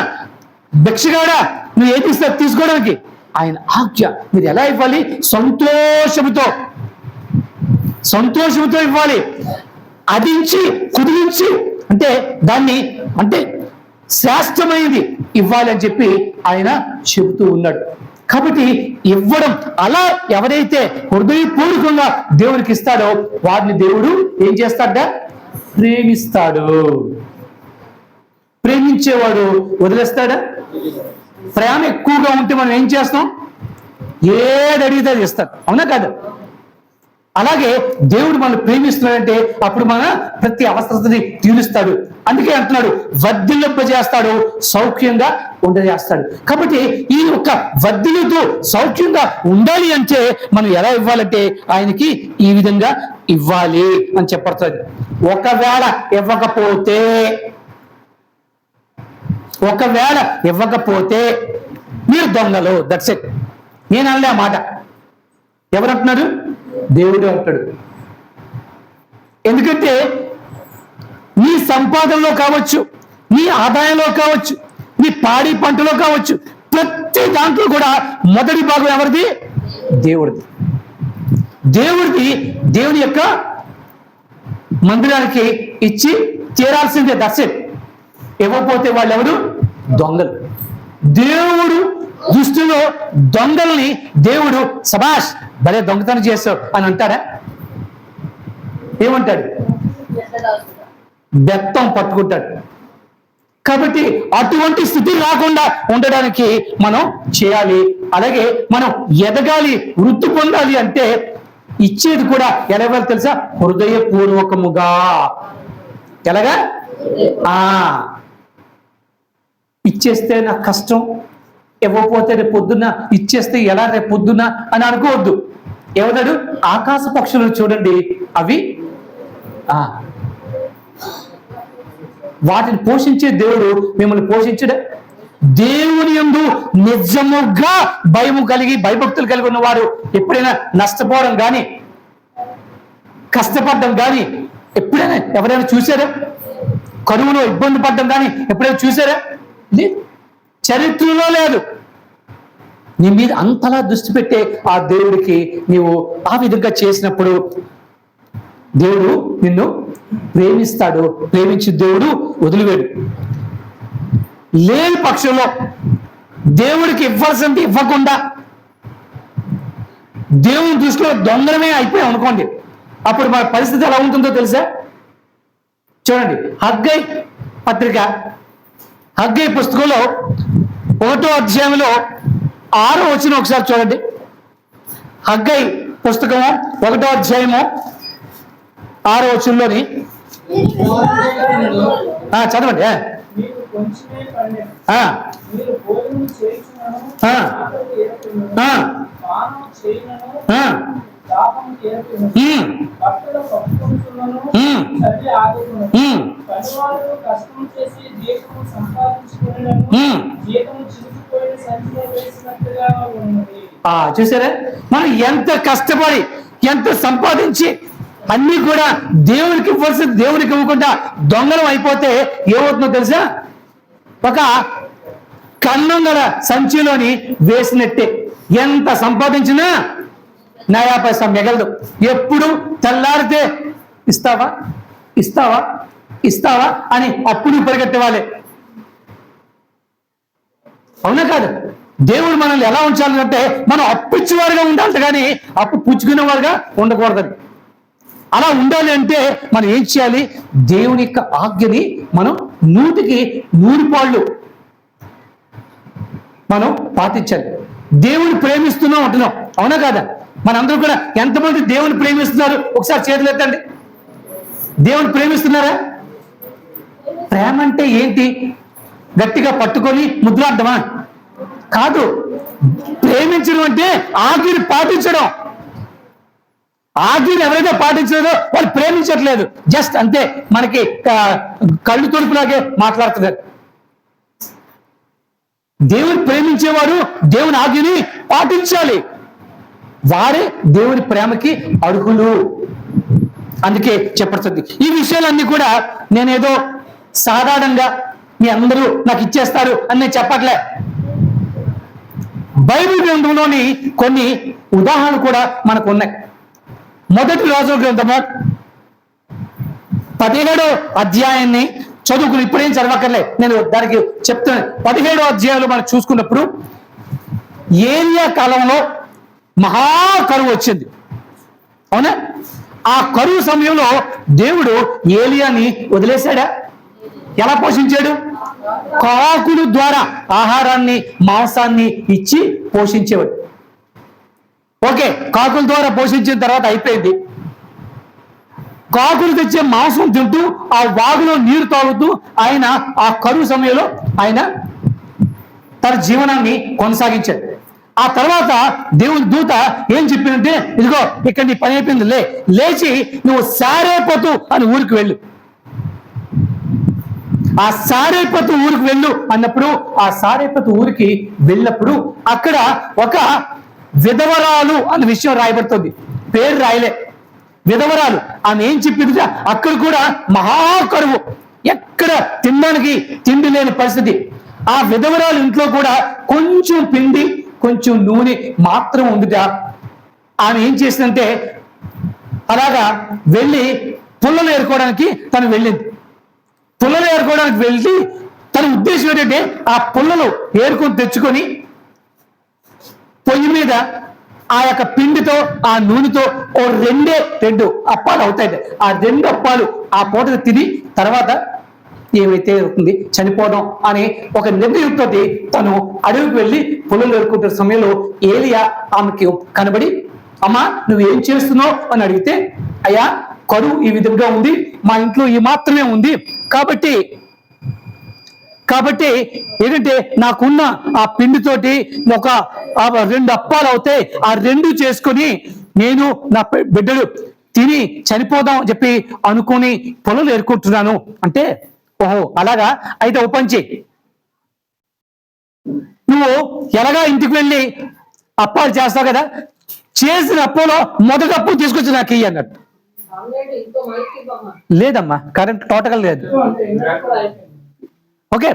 భిక్షగాడా నువ్వు ఏది ఇస్తా తీసుకోవడానికి? ఆయన ఆజ్ఞ. మీరు ఎలా ఇవ్వాలి? సంతోషంతో ఇవ్వాలి. అదించి కుదిరించి అంటే దాన్ని అంటే శ్రేష్టమైనది ఇవ్వాలి అని చెప్పి ఆయన చెబుతూ ఉన్నాడు. కాబట్టి ఇవ్వడం, అలా ఎవరైతే హృదయపూర్వకంగా దేవుడికి ఇస్తాడో వారిని దేవుడు ఏం చేస్తాడా? ప్రేమిస్తాడు. ప్రేమించేవాడు వదిలేస్తాడా? ప్రేమ ఎక్కువగా ఉంటే మనం ఏం చేస్తాం? ఏది అడిగితే అది ఇస్తాడు. అవునా కాదు? అలాగే దేవుడు మనం ప్రేమిస్తున్నాడంటే అప్పుడు మన ప్రతి అవసరతని తీరుస్తాడు. అందుకే అంటున్నాడు వర్ధిల్లింపజేస్తాడు, సౌఖ్యంగా ఉండజేస్తాడు. కాబట్టి ఈ యొక్క వర్ధిల్లుతో సౌఖ్యంగా ఉండాలి అంటే మనం ఎలా ఇవ్వాలంటే ఆయనకి ఈ విధంగా ఇవ్వాలి అని చెప్పబడుతుంది. ఒకవేళ ఇవ్వకపోతే మీరు దొంగలు. That's it. నేను అనలే ఆ మాట. ఎవరంటున్నారు? దేవుడే అంటాడు. ఎందుకంటే నీ సంపాదనలో కావచ్చు, నీ ఆదాయంలో కావచ్చు, నీ పాడి పంటలో కావచ్చు, ప్రతి దాంట్లో కూడా మొదటి భాగం ఎవరిది? దేవుడిది. దేవుని యొక్క మందిరానికి ఇచ్చి తీరాల్సిందే. That's it. ఇవ్వకపోతే వాళ్ళు ఎవరు? దొంగలు. దేవుడు దృష్టిలో దొంగల్ని దేవుడు సబాష్ భలే దొంగతనం చేస్తావు అని అంటాడా? ఏమంటాడు? బెత్తం పట్టుకుంటాడు. కాబట్టి అటువంటి స్థితి రాకుండా ఉండడానికి మనం చేయాలి. అలాగే మనం ఎదగాలి, వృద్ధి పొందాలి అంటే ఇచ్చేది కూడా ఎలాగో తెలుసా? హృదయపూర్వకముగా. ఎలాగా? ఇచ్చేస్తే నాకు కష్టం, ఇవ్వకపోతే రేపు పొద్దున్న ఇచ్చేస్తే ఎలా రేపు పొద్దున్న అని అనుకోవద్దు. ఏమన్నాడు? ఆకాశ పక్షులు చూడండి, అవి వాటిని పోషించే దేవుడు మిమ్మల్ని పోషించడే? దేవుని యందు నిజముగా భయము కలిగి భయభక్తులు కలిగి ఉన్నవారు ఎప్పుడైనా నష్టపోవడం కానీ కష్టపడ్డం కానీ ఎప్పుడైనా ఎవరైనా చూసారా? కరువులో ఇబ్బంది పడ్డం కానీ ఎప్పుడైనా చూసారా? లేదు, చరిత్రలో లేదు. నీ మీద అంతలా దృష్టి పెట్టే ఆ దేవుడికి నీవు ఆ విధంగా చేసినప్పుడు దేవుడు నిన్ను ప్రేమిస్తాడు. ప్రేమించి దేవుడు వదిలివేడు. లేని పక్షంలో దేవుడికి ఇవ్వాల్సింది ఇవ్వకుండా దేవుని దృష్టిలో దొంగలమే అయిపోయాం అనుకోండి, అప్పుడు మన పరిస్థితి ఎలా ఉంటుందో తెలుసా? చూడండి, హగ్గై పత్రిక, హగ్గై పుస్తకంలో 1వ అధ్యాయంలో 6వ వచనం ఒకసారి చూడండి. హగ్గై పుస్తకము 1వ అధ్యాయము 6వ వచనంలోని చదవండి. చూసారా, మనం ఎంత కష్టపడి ఎంత సంపాదించి అన్ని కూడా దేవునికి ఇవ్వాల్సిన దేవునికి ఇవ్వకుండా దొంగలం అయిపోతే ఏమవుతుందో తెలుసా? ఒక కన్నం గల సంచిలోని వేసినట్టే. ఎంత సంపాదించినా నయా పైసా మిగలదు. ఎప్పుడు తెల్లారితే ఇస్తావా ఇస్తావా ఇస్తావా అని అప్పుడు పరిగెట్టేవాళ్ళే. అవునా కాదు? దేవుడు మనల్ని ఎలా ఉంచాలంటే మనం అప్పిచ్చేవారుగా ఉండాలి కానీ అప్పు పుచ్చుకునేవారుగా ఉండకూడదని. అలా ఉండాలి అంటే మనం ఏం చేయాలి? దేవుని యొక్క ఆజ్ఞని మనం 100కి 100 పాళ్ళు మనం పాటించాలి. దేవుని ప్రేమిస్తున్నాం అంటున్నాం, అవునా కాదా? మనందరూ కూడా ఎంతమంది దేవుని ప్రేమిస్తున్నారు? ఒకసారి చేతులు ఎత్తండి. దేవుని ప్రేమిస్తున్నారా? ప్రేమ అంటే ఏంటి? గట్టిగా పట్టుకొని ముద్రాడమా? కాదు. ప్రేమించడం అంటే ఆజ్ఞని పాటించడం. ఆజ్ఞని ఎవరైతే పాటించలేదో వాళ్ళు ప్రేమించట్లేదు. జస్ట్ అంతే, మనకి కళ్ళు తొడుపులాగే మాట్లాడుతున్నారు. దేవుని ప్రేమించేవాడు దేవుని ఆజ్ఞని పాటించాలి. వారే దేవుని ప్రేమకి అర్హులు. అందుకే చెప్పడుతుంది. ఈ విషయాలన్నీ కూడా నేనేదో సాధారణంగా మీ అందరూ నాకు ఇచ్చేస్తారు అని నేను చెప్పట్లే. బైబిల్ గ్రంథంలోని కొన్ని ఉదాహరణలు కూడా మనకు ఉన్నాయి. మొదటి రాజుల గ్రంథము 17వ అధ్యాయాన్ని చదువుకుని ఇప్పుడేం చదవక్కర్లే, నేను దానికి చెప్తాను. 17వ అధ్యాయంలో మనం చూసుకున్నప్పుడు ఏలియా కాలంలో మహాకరువు వచ్చింది, అవునా? ఆ కరువు సమయంలో దేవుడు ఏలియాని వదిలేశాడా? ఎలా పోషించాడు? కాకుల ద్వారా ఆహారాన్ని మాంసాన్ని ఇచ్చి పోషించేవాడు. ఓకే, కాకుల ద్వారా పోషించిన తర్వాత అయిపోయింది. కాకులు తెచ్చే మాంసం తింటూ ఆ వాగులో నీరు తాగుతూ ఆయన ఆ కరువు సమయంలో ఆయన తన జీవనాన్ని కొనసాగించాడు. ఆ తర్వాత దేవుని దూత ఏం చెప్పిందంటే, ఇదిగో ఇక్కడ నీ పని అయిపోయింది, లేచి నువ్వు సారేపోతు అని ఊరికి వెళ్ళు. ఆ సారేపతు ఊరికి వెళ్ళు అన్నప్పుడు ఆ సారేపతు ఊరికి వెళ్ళినప్పుడు అక్కడ ఒక విధవరాలు అన్న విషయం రాయబడుతుంది. పేరు రాయలే, విధవరాలు. ఆమె ఏం చెప్పింది? అక్కడ కూడా మహాకరువు, ఎక్కడ తినడానికి తిండి లేని పరిస్థితి. ఆ విధవరాలు ఇంట్లో కూడా కొంచెం పిండి కొంచెం నూనె మాత్రం ఉందిట. ఆమె ఏం చేసిందంటే అలాగా వెళ్ళి పుల్లలు ఏరుకోవడానికి తను వెళ్ళింది. పుల్లలు ఏరుకోవడానికి వెళ్ళి తన ఉద్దేశం ఏంటంటే ఆ పుల్లలు ఏరుకొని తెచ్చుకొని పొయ్యి మీద ఆ యొక్క పిండితో ఆ నూనెతో ఓ 2 అప్పాలు అవుతాయి. ఆ 2 అప్పాలు ఆ పూటకు తిని తర్వాత ఏమైతే అవుతుంది చనిపోవడం అనే ఒక నిర్ణయంతో తను అడవికి వెళ్ళి పొలం ఏరుకుంటున్న సమయంలో ఏలియా ఆమెకి కనబడి, అమ్మా నువ్వు ఏం చేస్తున్నావు అని అడిగితే, అయ్యా కరువు ఈ విధంగా ఉంది, మా ఇంట్లో ఈ మాత్రమే ఉంది, కాబట్టి ఏంటంటే నాకున్న ఆ పిండితోటి ఒక 2 అప్పాలు అవుతాయి, ఆ 2 చేసుకొని నేను నా బిడ్డలు తిని చనిపోదాం అని చెప్పి అనుకుని పొలం ఏరుకుంటున్నాను అంటే, ఓహో అలాగా, అయితే ఓ పని చెయ్యి, నువ్వు ఎలాగా ఇంటికి వెళ్ళి అప్పాలు చేస్తావు కదా, చేసిన అప్పులో మొదటి అప్పు తీసుకొచ్చి నాకు ఇయ్యి అన్నట్టు. లేదమ్మా, కరెంట్ టోటల్ లేదు. ఓకే,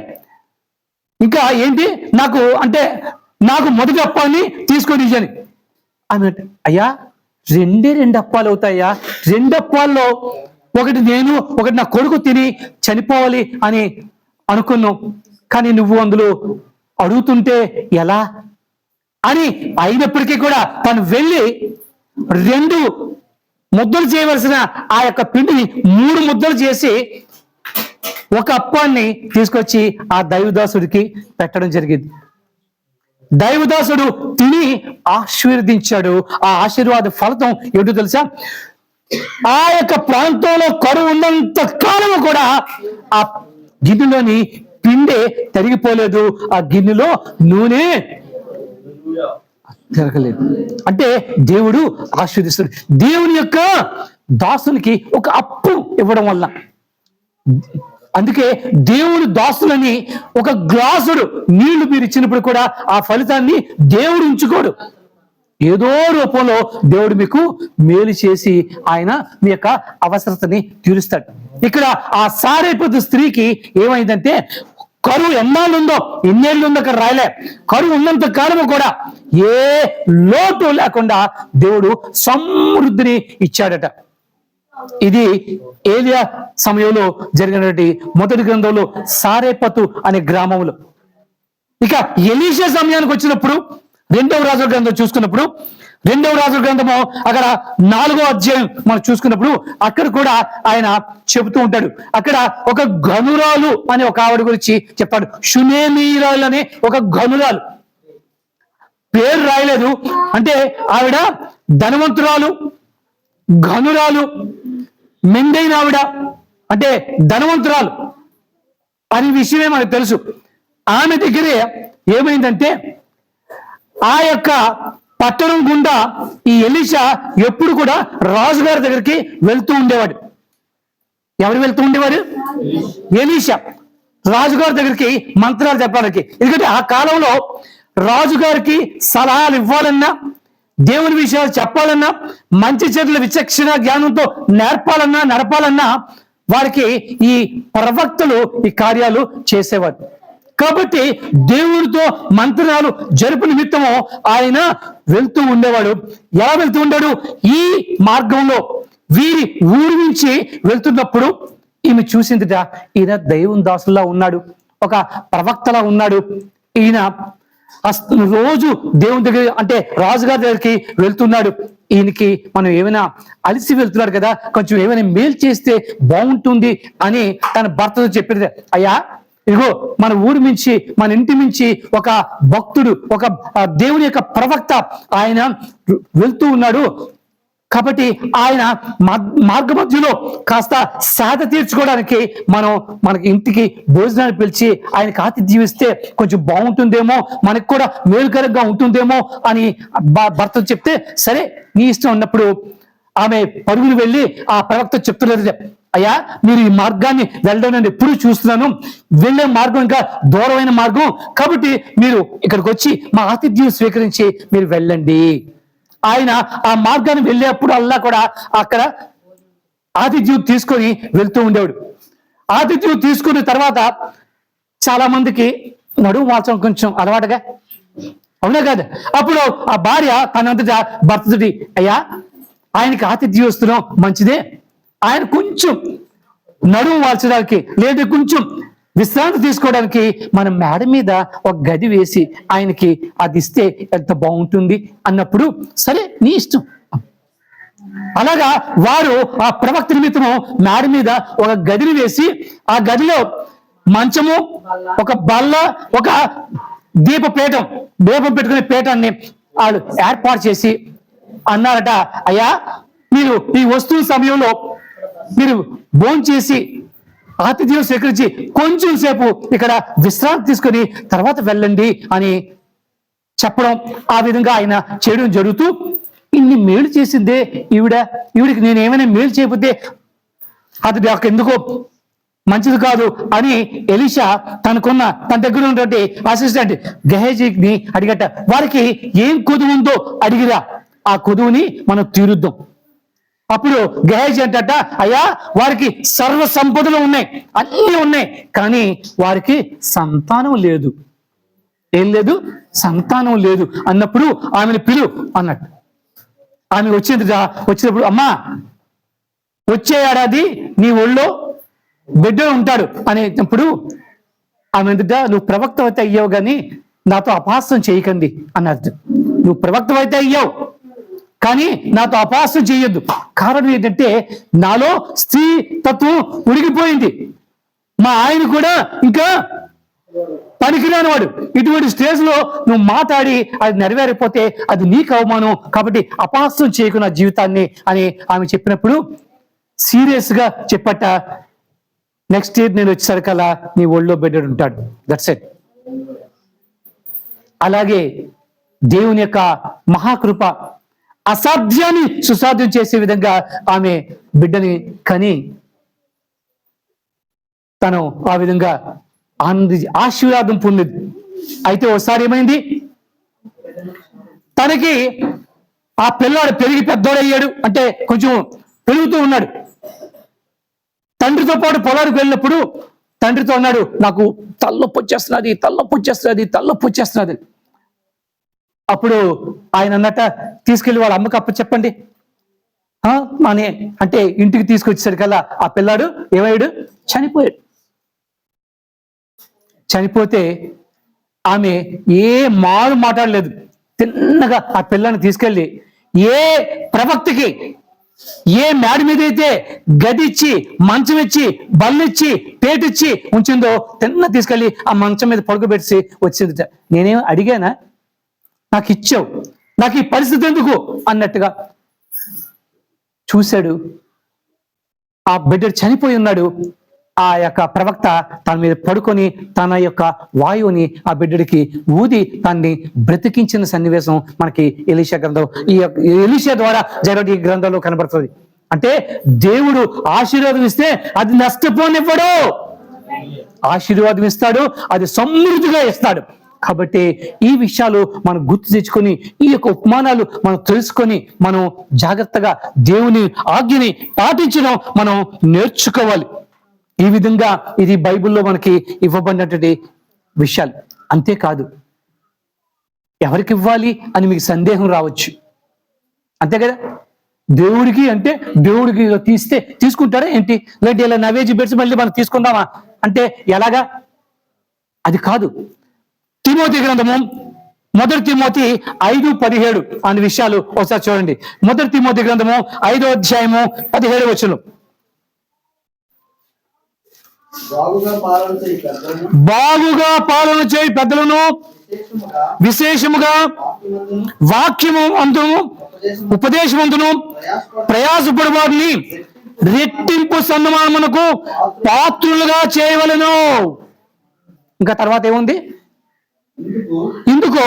ఇంకా ఏంటి నాకు మొదటి అప్పాన్ని తీసుకొని ఇచ్చాను. ఆమె అయ్యా రెండు అప్పాలు అవుతాయా? 2 అప్పాల్లో ఒకటి నేను, ఒకటి నా కొడుకు తిని చనిపోవాలి అని అనుకున్నావు, కానీ నువ్వు అందులో అడుగుతుంటే ఎలా అని. అయినప్పటికీ కూడా తను వెళ్ళి 2 ముద్దలు చేయవలసిన ఆ యొక్క పిండిని 3 ముద్దలు చేసి ఒక అప్పాన్ని తీసుకొచ్చి ఆ దైవదాసుడికి పెట్టడం జరిగింది. దైవదాసుడు తిని ఆశీర్వదించాడు. ఆ ఆశీర్వాద ఫలితం ఏంటో తెలుసా? ఆ యొక్క ప్రాంతంలో కరువు ఉన్నంత కాలం కూడా ఆ గిన్నెలోని పిండే తరిగిపోలేదు, ఆ గిన్నెలో నూనె తిరగలేదు. అంటే దేవుడు ఆశీర్వదిస్తాడు. దేవుని యొక్క దాసునికి ఒక అప్పు ఇవ్వడం వల్ల, అందుకే దేవుడు దాసులని ఒక గ్లాసుడు నీళ్లు మీరు ఇచ్చినప్పుడు కూడా ఆ ఫలితాన్ని దేవుడు ఉంచుకోడు. ఏదో రూపంలో దేవుడు మీకు మేలు చేసి ఆయన మీ యొక్క అవసరతని తీరుస్తాడు. ఇక్కడ ఆ సారేపతి స్త్రీకి ఏమైందంటే, కరువు ఎన్నాళ్ళుందో, ఎన్నేళ్ళుందో అక్కడ రాయలే, కరువు ఉన్నంత కాలము కూడా ఏ లోటు లేకుండా దేవుడు సమృద్ధిని ఇచ్చాడట. ఇది ఏలియా సమయంలో జరిగినటువంటి మొదటి గ్రంథంలో సారేపతు అనే గ్రామంలో. ఇక ఎలీషా సమయానికి వచ్చినప్పుడు 2వ రాజుల గ్రంథం చూసుకున్నప్పుడు, 2వ రాజుల గ్రంథము అక్కడ 4వ అధ్యాయం మనం చూసుకున్నప్పుడు అక్కడ కూడా ఆయన చెబుతూ ఉంటాడు. అక్కడ ఒక గనురాలు అనే ఒక ఆవిడ గురించి చెప్పాడు. షునేమీరాలు అనే ఒక గనురాలు, పేరు రాయలేదు. అంటే ఆవిడ ధనవంతురాలు, గనురాలు, మెండైన ఆవిడ, అంటే ధనవంతురాలు అనే విషయమే మనకు తెలుసు. ఆమె దగ్గరే ఏమైందంటే, ఆ యొక్క పట్టణం గుండా ఈ ఎలీషా ఎప్పుడు కూడా రాజుగారి దగ్గరికి వెళ్తూ ఉండేవాడు. ఎవరు వెళ్తూ ఉండేవారు? ఎలీషా రాజుగారి దగ్గరికి మంత్రాలు చెప్పడానికి. ఎందుకంటే ఆ కాలంలో రాజుగారికి సలహాలు ఇవ్వాలన్నా, దేవుని విషయాలు చెప్పాలన్నా, మంచి చెడుల విచక్షణ జ్ఞానంతో నేర్పాలన్నా, నడపాలన్నా వారికి ఈ ప్రవక్తలు ఈ కార్యాలు చేసేవారు. కాబట్టి దేవుడితో మంత్రాలు జరుపు నిమిత్తము ఆయన వెళ్తూ ఉండేవాడు. ఎలా వెళ్తూ ఉండాడు? ఈ మార్గంలో వీరి ఊరి నుంచి వెళ్తున్నప్పుడు ఈమె చూసిందిట, ఈయన దైవం దాసులా ఉన్నాడు, ఒక ప్రవక్తలా ఉన్నాడు. ఈయన రోజు దేవుని దగ్గర, అంటే రాజుగారి దగ్గరికి వెళ్తున్నాడు. ఈయనకి మనం ఏమైనా అలిసి వెళ్తున్నాడు కదా, కొంచెం ఏమైనా మేలు చేస్తే బాగుంటుంది అని తన భర్తతో చెప్పింది. అయ్యా ఇదిగో మన ఊరి నుంచి, మన ఇంటి నుంచి ఒక భక్తుడు, ఒక దేవుని యొక్క ప్రవక్త ఆయన వెళ్తూ ఉన్నాడు. కాబట్టి ఆయన మార్గ మధ్యలో కాస్త సేద తీర్చుకోవడానికి మనకి ఇంటికి భోజనాన్ని పిలిచి ఆయనకి ఆతిథ్యం ఇస్తే కొంచెం బాగుంటుందేమో, మనకు కూడా మేలుకరంగా ఉంటుందేమో అని భర్త చెప్తే, సరే నీ ఇష్టం ఉన్నప్పుడు ఆమె పరుగులు వెళ్ళి ఆ ప్రవక్త చెప్తున్నది, అయ్యా మీరు ఈ మార్గాన్ని వెళ్ళడం నేను ఎప్పుడు చూస్తున్నాను, వెళ్ళే మార్గం ఇంకా దూరమైన మార్గం, కాబట్టి మీరు ఇక్కడికి వచ్చి మా ఆతిథ్యం స్వీకరించి మీరు వెళ్ళండి. ఆయన ఆ మార్గాన్ని వెళ్ళేప్పుడు అల్లా కూడా అక్కడ ఆతిథ్యం తీసుకొని వెళ్తూ ఉండేవాడు. ఆతిథ్యం తీసుకున్న తర్వాత చాలా మందికి నడుము మార్చడం కొంచెం అలవాటుగా, అవునా కదా? అప్పుడు ఆ భార్య తనంతటా భర్తతోటి, అయ్యా ఆయనకి ఆతిథ్యం వస్తున్నాం మంచిదే, ఆయన కొంచెం నడుము మార్చడానికి లేదా కొంచెం విశ్రాంతి తీసుకోవడానికి మన మేడ మీద ఒక గది వేసి ఆయనకి అది ఇస్తే ఎంత బాగుంటుంది అన్నప్పుడు, సరే నీ ఇష్టం. అలాగా వారు ఆ ప్రవక్త నిమిత్తము మేడ మీద ఒక గదిని వేసి, ఆ గదిలో మంచము, ఒక బల్ల, ఒక దీపం పెట్టుకునే పీఠాన్ని వాళ్ళు ఏర్పాటు చేసి అన్నారట, అయ్యా మీరు ఈ వస్తువు సమయంలో మీరు భోంచేసి ఆతిథ్యం స్వీకరించి కొంచెం సేపు ఇక్కడ విశ్రాంతి తీసుకొని తర్వాత వెళ్ళండి అని చెప్పడం. ఆ విధంగా ఆయన చేయడం జరుగుతూ, ఇన్ని మేలు చేసిందే ఈవిడికి నేను ఏమైనా మేలు చేయకపోతే అది నాకు ఎందుకో మంచిది కాదు అని ఎలీషా తన దగ్గర ఉన్నటువంటి అసిస్టెంట్ గెహజీని అడిగట, వారికి ఏం కొదువు ఉందో అడిగిరా, ఆ కొదువుని మనం తీరుద్దాం. అప్పుడు గెహాజీ అంటట, అయ్యా వారికి సర్వ సంపదలు ఉన్నాయి, అన్నీ ఉన్నాయి, కానీ వారికి సంతానం లేదు. ఏం లేదు? సంతానం లేదు అన్నప్పుడు ఆమెను పిలు అన్నట్టు. ఆమె వచ్చినప్పుడు, అమ్మా వచ్చే ఏడాది నీ ఒళ్ళో బిడ్డ ఉంటాడు అనేటప్పుడు ఆమె నువ్వు ప్రవక్త అయ్యావు కానీ నాతో అపహాస్యం చేయకండి అన్నది. నువ్వు ప్రవక్త అయ్యావు కానీ నాతో అపహాస్యం చేయొద్దు. కారణం ఏంటంటే నాలో స్త్రీ తత్వం ఉడిగిపోయింది. మా ఆయన కూడా ఇంకా పనికిరాని వాడు. ఇటువంటి స్టేజ్ లో నువ్వు మాట్లాడి అది నెరవేరిపోతే అది నీకు అవమానం. కాబట్టి అపహాస్యం చేయకు నా జీవితాన్ని అని ఆమె చెప్పినప్పుడు సీరియస్ గా చెప్పట, నెక్స్ట్ ఇయర్ నేను వచ్చేసరికల్లా నీ ఒళ్ళో బిడ్డడు ఉంటాడు. That's it. అలాగే దేవుని యొక్క మహాకృప అసాధ్యాన్ని సుసాధ్యం చేసే విధంగా ఆమె బిడ్డని కని తను ఆ విధంగా ఆశీర్వాదం పొందింది. అయితే ఒకసారి ఏమైంది, తనకి ఆ పిల్లాడు పెరిగి పెద్దోడయ్యాడు, అంటే కొంచెం పెరుగుతూ ఉన్నాడు. తండ్రితో పాటు పొలానికి వెళ్ళినప్పుడు తండ్రితో అన్నాడు, నాకు తలనొప్పి వచ్చేస్తున్నది. అప్పుడు ఆయన అన్నట్ట, తీసుకెళ్లి వాళ్ళ అమ్మకి అప్ప చెప్పండి అనే అంటే ఇంటికి తీసుకొచ్చేసరికల్లా ఆ పిల్లాడు ఏమయ్యాడు? చనిపోయాడు. చనిపోతే ఆమె ఏ మారు మాట్లాడలేదు. తిన్నగా ఆ పిల్లని తీసుకెళ్ళి ఏ ప్రవక్తకి ఏ మేడ మీద అయితే గది ఇచ్చి, మంచం ఇచ్చి, బల్లిచ్చి, పేటిచ్చి ఉంచిందో తిన్న తీసుకెళ్ళి ఆ మంచం మీద పడుకోబెట్టి వచ్చిందిట. నేనేం అడిగానా? నాకు ఇచ్చావు, నాకు ఈ పరిస్థితి ఎందుకు అన్నట్టుగా చూశాడు. ఆ బిడ్డ చనిపోయి ఉన్నాడు. ఆ యొక్క ప్రవక్త తన మీద పడుకొని తన యొక్క వాయువుని ఆ బిడ్డడికి ఊది దాన్ని బ్రతికించిన సన్నివేశం మనకి ఎలీషా గ్రంథం, ఈ ఎలీషా ద్వారా జరిగే ఈ గ్రంథంలో కనబడుతుంది. అంటే దేవుడు ఆశీర్వాదం ఇస్తే అది నష్టపోనివ్వడు, ఆశీర్వాదం ఇస్తాడు, అది సమృద్ధిగా ఇస్తాడు. కాబట్టి ఈ విషయాలు మనం గుర్తు తెచ్చుకొని ఈ యొక్క ఉపమానాలు మనం తెలుసుకొని మనం జాగ్రత్తగా దేవుని ఆజ్ఞని పాటించడం మనం నేర్చుకోవాలి. ఈ విధంగా ఇది బైబిల్లో మనకి ఇవ్వబడినటువంటి విషయాలు. అంతేకాదు, ఎవరికి ఇవ్వాలి అని మీకు సందేహం రావచ్చు. అంతే కదా, దేవుడికి అంటే దేవుడికి తీస్తే తీసుకుంటారా ఏంటి, లేదంటే ఇలా నైవేద్యం పెట్టి మళ్ళీ మనం తీసుకుందామా అంటే ఎలాగా? అది కాదు. తిమోతి గ్రంథము 1 తిమోతి 5:17 అనే విషయాలు ఒకసారి చూడండి. 1 తిమోతి గ్రంథము 5వ అధ్యాయము 17వ వచనం. బాగుగా పాలన చేయి పెద్దలను విశేషముగా వాక్యము అందును ఉపదేశమందును ప్రయాసపడు వారిని రెట్టింపు సన్మానమునకు పాత్రులుగా చేయవలెను. ఇంకా తర్వాత ఏముంది? ఇందుకు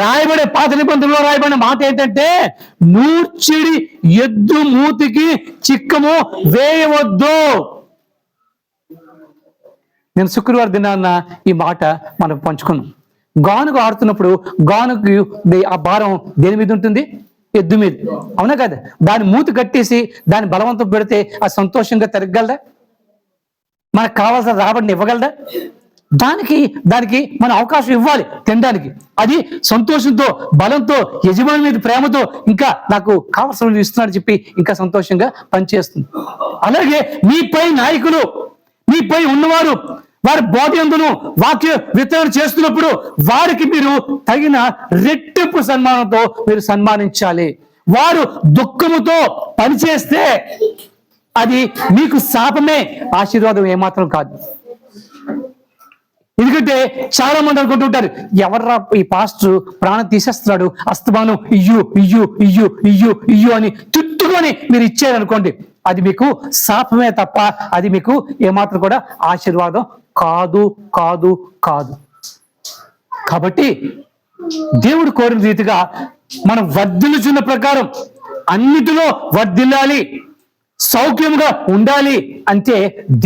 రాయబడే పాత నిబంధనలో రాయబడిన మాట ఏంటంటే, నూర్చిడి ఎద్దు మూతికి చిక్కము వేయవద్దు. నేను శుక్రవారం దినాన్న ఈ మాట మనం పంచుకున్నాం. గానుగ ఆడుతున్నప్పుడు గానుగ ఆ భారం దేని మీద ఉంటుంది? ఎద్దు మీద, అవునా కదా? దాని మూతి కట్టేసి దాన్ని బలవంతం పెడితే అది సంతోషంగా తిరగలదా? మనకు కావాల్సిన రాబడిని ఇవ్వగలదా? దానికి మనం అవకాశం ఇవ్వాలి తినడానికి. అది సంతోషంతో, బలంతో, యజమాని మీద ప్రేమతో ఇంకా నాకు కావాల్సిన ఇస్తున్నాడు చెప్పి ఇంకా సంతోషంగా పనిచేస్తుంది. అలాగే మీపై నాయకులు, మీపై ఉన్నవారు వారి బోధ యందును వాక్య వితరణ చేస్తున్నప్పుడు వారికి మీరు తగిన రెట్టింపు సన్మానంతో మీరు సన్మానించాలి. వారు దుఃఖముతో పనిచేస్తే అది మీకు శాపమే, ఆశీర్వాదం ఏమాత్రం కాదు. ఎందుకంటే చాలా మంది అనుకుంటుంటారు, ఎవర్రా ఈ పాస్టర్ ప్రాణం తీసేస్తున్నాడు, అస్తమానం ఇయ్యు ఇయ్యు ఇయ్యు ఇయ్యు ఇయ్యు అని తిట్టుకొని మీరు ఇచ్చారనుకోండి, అది మీకు శాపమే తప్ప అది మీకు ఏమాత్రం కూడా ఆశీర్వాదం కాదు కాదు కాదు. కాబట్టి దేవుడు కోరిన రీతిగా మనం వర్ధిల్లుచున్న ప్రకారం అన్నిటిలో వర్ధిల్లాలి, సౌఖ్యంగా ఉండాలి అంటే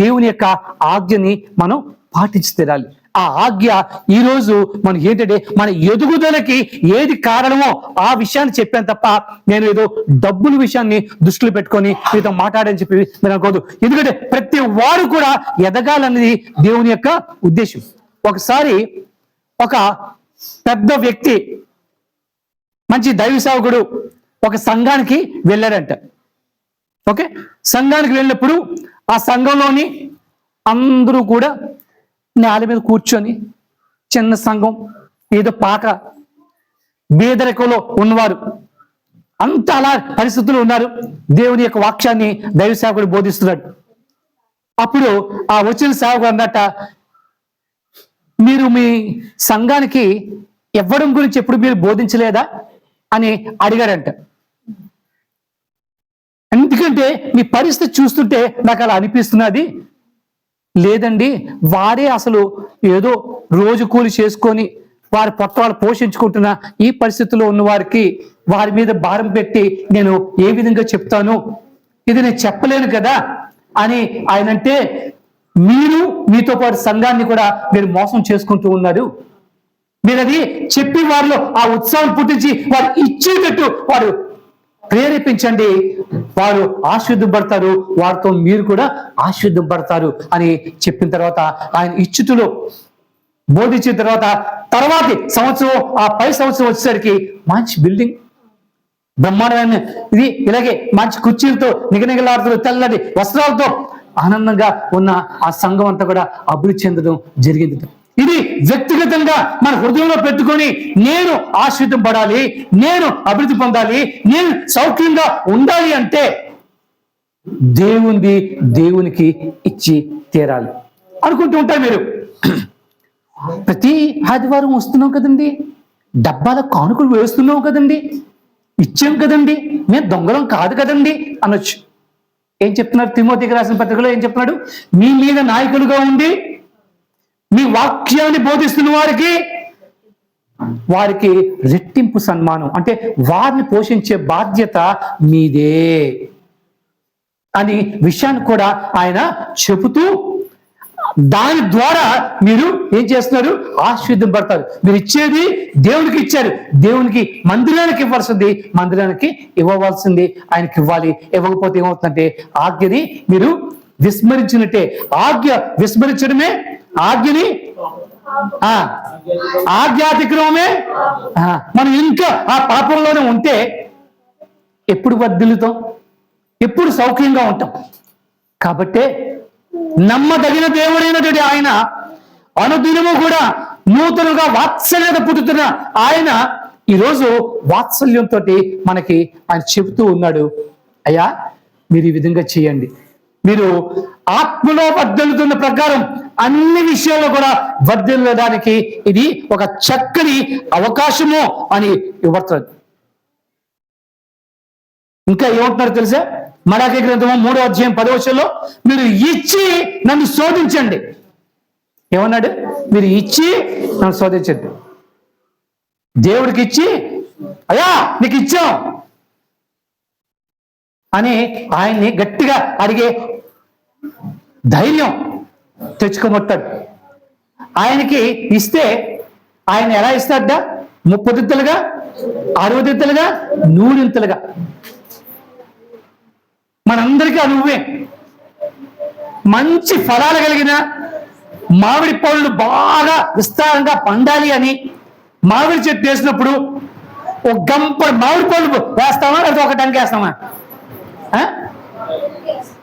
దేవుని యొక్క ఆజ్ఞని మనం పాటించి తీరాలి. ఆ ఆజ్ఞ ఈరోజు మనం ఏంటంటే మన ఎదుగుదలకి ఏది కారణమో ఆ విషయాన్ని చెప్పాను తప్ప నేను ఏదో డబ్బుల విషయాన్ని దృష్టిలో పెట్టుకొని మీతో మాట్లాడని చెప్పి నేను అనుకోదు. ఎందుకంటే ప్రతి వారు కూడా ఎదగాలన్నది దేవుని యొక్క ఉద్దేశం. ఒకసారి ఒక పెద్ద వ్యక్తి, మంచి దైవ సేవకుడు ఒక సంఘానికి వెళ్ళాడంట. ఓకే, సంఘానికి వెళ్ళినప్పుడు ఆ సంఘంలోని అందరూ కూడా నేల మీద కూర్చొని, చిన్న సంఘం, ఏదో పాక బీదరికంలో ఉన్నవారు అంత అలా పరిస్థితులు ఉన్నారు. దేవుని యొక్క వాక్యాన్ని దైవ సేవకుడు బోధిస్తున్నాడు. అప్పుడు ఆ వచ్చిన సేవకుడు అన్నట్ట, మీరు మీ సంఘానికి ఇవ్వడం గురించి ఎప్పుడు మీరు బోధించలేదా అని అడిగారంట. ఎందుకంటే మీ పరిస్థితి చూస్తుంటే నాకు అలా అనిపిస్తున్నది. లేదండి, వారే అసలు ఏదో రోజు కూలి చేసుకొని వారి పొట్ట వాళ్ళు పోషించుకుంటున్న ఈ పరిస్థితుల్లో ఉన్న వారికి వారి మీద భారం పెట్టి నేను ఏ విధంగా చెప్తాను, ఇది నేను చెప్పలేను కదా అని ఆయన అంటే, మీరు మీతో పాటు సంఘాన్ని కూడా మీరు మోసం చేసుకుంటూ ఉన్నారు. మీరు అది చెప్పి వారిలో ఆ ఉత్సాహం పుట్టించి వారు ఇచ్చేటట్టు వారు ప్రేరేపించండి, వారు ఆశీర్వదింపడతారు, వారితో మీరు కూడా ఆశీర్వదింపడతారు అని చెప్పిన తర్వాత ఆయన ఇచ్చుటలో బోధించిన తర్వాతి సంవత్సరం, ఆ పై సంవత్సరం వచ్చేసరికి మంచి బిల్డింగ్, బ్రహ్మాండమైన ఇది, ఇలాగే మంచి కుర్చీలతో నిగనిగలాడుతూ తెల్లటి వస్త్రాలతో ఆనందంగా ఉన్న ఆ సంఘం అంతా కూడా అభివృద్ధి చెందడం జరిగింది. ఇది వ్యక్తిగతంగా మన హృదయంలో పెట్టుకొని నేను ఆశ్రితంపడాలి, నేను అభివృద్ధి పొందాలి, నేను సౌఖ్యంగా ఉండాలి అంటే దేవునికి ఇచ్చి తీరాలి అనుకుంటూ ఉంటారు మీరు. ప్రతి ఆదివారం వస్తున్నాం కదండి, డబ్బాల కానుకలు వేస్తున్నాం కదండి, ఇచ్చాం కదండి, మేము దొంగలం కాదు కదండి అనొచ్చు. ఏం చెప్తున్నారు? తిమోతికి రాసిన పత్రికలో ఏం చెప్తున్నాడు? మీ మీద నాయకులుగా ఉండి మీ వాక్యాన్ని బోధిస్తున్న వారికి రెట్టింపు సన్మానం, అంటే వారిని పోషించే బాధ్యత మీదే అని విషయాన్ని కూడా ఆయన చెబుతూ, దాని ద్వారా మీరు ఏం చేస్తున్నారు? ఆశీర్వదింపడతారు. మీరు ఇచ్చేది దేవునికి ఇచ్చారు, దేవునికి మందిరానికి ఇవ్వాల్సింది మందిరానికి ఇవ్వవలసింది ఆయనకి ఇవ్వాలి. ఇవ్వకపోతే ఏమవుతుందంటే ఆజ్ఞని మీరు విస్మరించినట్టే. ఆజ్ఞ విస్మరించడమే ఆజ్ఞని ఆజ్ఞాతిక్రమమే. మనం ఇంకా ఆ పాపంలోనే ఉంటే ఎప్పుడు వర్ధిల్లుతాం, ఎప్పుడు సౌఖ్యంగా ఉంటాం. కాబట్టే నమ్మదగిన దేవుడైనటువంటి ఆయన అనుదినము కూడా నూతనంగా వాత్సల్యత పుట్టుతున్న ఆయన ఈరోజు వాత్సల్యంతో మనకి ఆయన చెబుతూ ఉన్నాడు, అయ్యా మీరు ఈ విధంగా చేయండి, మీరు ఆత్మలో వర్ధిల్లుతున్న ప్రకారం అన్ని విషయాల్లో కూడా వర్ధిల్లడానికి ఇది ఒక చక్కని అవకాశము అని ఇవ్వబడుతుంది. ఇంకా ఏమంటున్నారు తెలుసా? మలాకీ గ్రంథము 3వ అధ్యాయం 10వ వచనంలో, మీరు ఇచ్చి నన్ను శోధించండి. ఏమన్నాడు? మీరు ఇచ్చి నన్ను శోధించండి. దేవుడికి ఇచ్చి, అయ్యా నీకు ఇచ్చాం అని ఆయన్ని గట్టిగా అడిగే ధైర్యం తెచ్చుకోమొట్టాడు. ఆయనకి ఇస్తే ఆయన ఎలా ఇస్తాడ? 30 దింతలుగా, 60 దింతలుగా, 100 దింతలుగా. మనందరికీ అనుభవే. మంచి ఫలాలు కలిగిన మామిడి పళ్ళు బాగా విస్తారంగా పండాలి అని మామిడి చెట్టు వేసినప్పుడు ఒక గంపడు మామిడి పళ్ళు వేస్తామా, లేదా ఒక టంక వేస్తామా?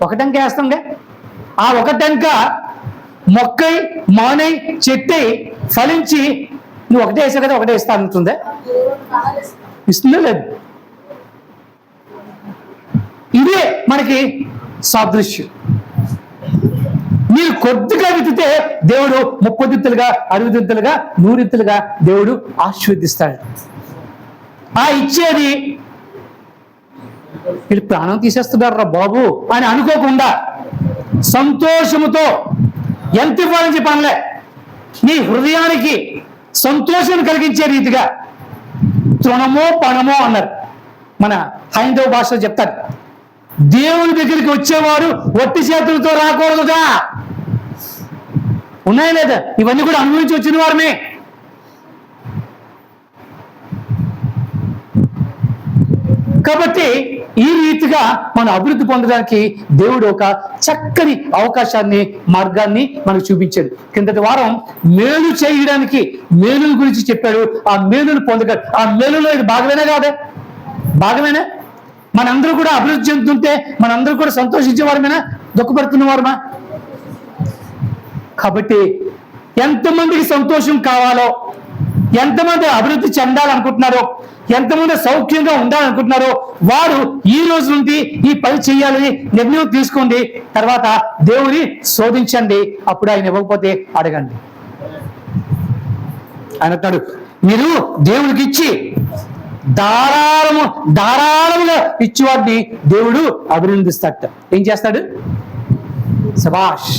ఒక టంక వేస్తాంగా. ఆ ఒక టంక మొక్కై మానై చెట్టై ఫలించి నువ్వు ఒకటే వేసావు కదా, ఒకటే ఇస్తా అంటుందే, ఇస్తుందా లేదు? ఇదే మనకి సాదృశ్యం. మీరు కొద్దిగా విత్తితే దేవుడు 30 దింతలుగా, 60 దింతలుగా, 100 దింతలుగా దేవుడు ఆశీర్వదిస్తాడు. ఆ ఇచ్చేది వీళ్ళు ప్రాణం తీసేస్తున్నారు రా బాబు అని అనుకోకుండా సంతోషముతో ఎంత ఇవ్వాలని చెప్పి అనలే, నీ హృదయానికి సంతోషం కలిగించే రీతిగా తృణమో పణమో అన్నారు. మన హైందవ భాషలో చెప్తారు, దేవుని దగ్గరికి వచ్చేవారు ఒట్టి చేతులతో రాకూడదుగా, ఉన్నాయా లేదా? ఇవన్నీ కూడా అనుభవించి వచ్చిన వారమే. కాబట్టి ఈ రీతిగా మన అభివృద్ధి పొందడానికి దేవుడు ఒక చక్కని అవకాశాన్ని, మార్గాన్ని మనకు చూపించాడు. కిందటి వారం మేలు చేయడానికి మేలుల గురించి చెప్పాడు. ఆ మేలును పొందగలడు. ఆ మేలులో ఇది భాగమేనా కాదా? భాగమేనా? మనందరూ కూడా అభివృద్ధి చెందుతుంటే మనందరూ కూడా సంతోషించే వారమేనా, దుఃఖపడుతున్న వారమా? కాబట్టి ఎంతమందికి సంతోషం కావాలో, ఎంతమంది అభివృద్ధి చెందాలనుకుంటున్నారో, ఎంతమంది సౌఖ్యంగా ఉండాలనుకుంటున్నారో వారు ఈ రోజు నుండి ఈ పని చేయాలని నిర్ణయం తీసుకోండి. తర్వాత దేవుని శోధించండి. అప్పుడు ఆయన ఇవ్వకపోతే అడగండి. ఆయన అంటాడు, మీరు దేవుడికి ఇచ్చి ధారాళముగా ఇచ్చేవాడిని దేవుడు అభినందిస్తాడు. ఏం చేస్తాడు? శబాష్.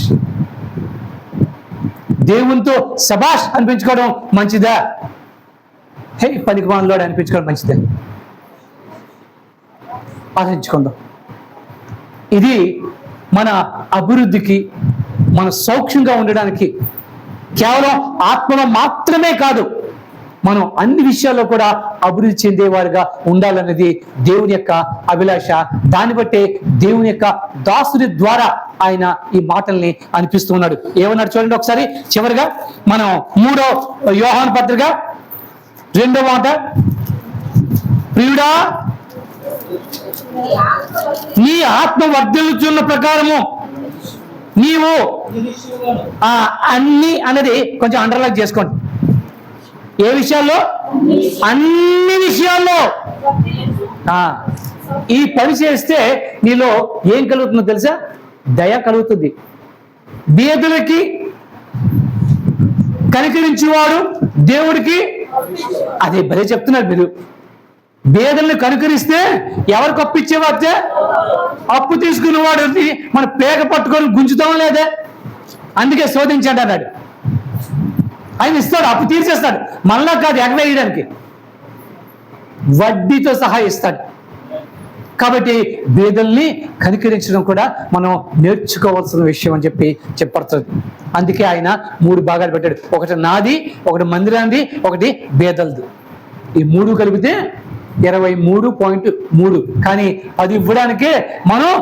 దేవునితో శబాష్ అనిపించుకోవడం మంచిదా? హే పనికి మానలో అనిపించుకోవడం మంచిదే? ఆలోచించుకుందాం. ఇది మన అభివృద్ధికి, మన సౌఖ్యంగా ఉండడానికి, కేవలం ఆత్మలో మాత్రమే కాదు, మనం అన్ని విషయాల్లో కూడా అభివృద్ధి చెందేవారుగా ఉండాలన్నది దేవుని యొక్క అభిలాష. దాన్ని బట్టే దేవుని యొక్క దాసుని ద్వారా ఆయన ఈ మాటల్ని అనిపిస్తూ ఉన్నాడు. ఏమన్నాడు చూడండి ఒకసారి. చివరిగా మనం 3వ యోహాను పత్రిక 2వ మాట, ప్రియుడా నీ ఆత్మ వర్ధిల్లుచున్న ప్రకారము నీవు అన్ని అనేది కొంచెం అండర్లైన్ చేసుకోండి. ఏ విషయాల్లో? అన్ని విషయాల్లో. ఈ పని చేస్తే నీలో ఏం కలుగుతుందో తెలుసా? దయ కలుగుతుంది. బీదలకి కనికరించేవాడు దేవుడికి, అదే భలే చెప్తున్నారు మీరు. బీదల్ని కనుకరిస్తే ఎవరికి అప్పు ఇచ్చేవాడితే? అప్పు తీసుకునేవాడు మన పేక పట్టుకొని గుంజుతాం లేదా? అందుకే శోధించండి అన్నాడు. ఆయన ఇస్తాడు, అప్పు తీర్చేస్తాడు. మళ్ళా కాదు, ఎగవేయడానికి వడ్డీతో సహా ఇస్తాడు. కాబట్టి బీదల్ని కనికరించడం కూడా మనం నేర్చుకోవాల్సిన విషయం అని చెప్పడుతుంది. అందుకే ఆయన 3 భాగాలు పెట్టాడు. ఒకటి నాది, ఒకటి మందిరాంది, ఒకటి బీదలది. ఈ 3 కలిపితే 23.3. కానీ అది ఇవ్వడానికే మనం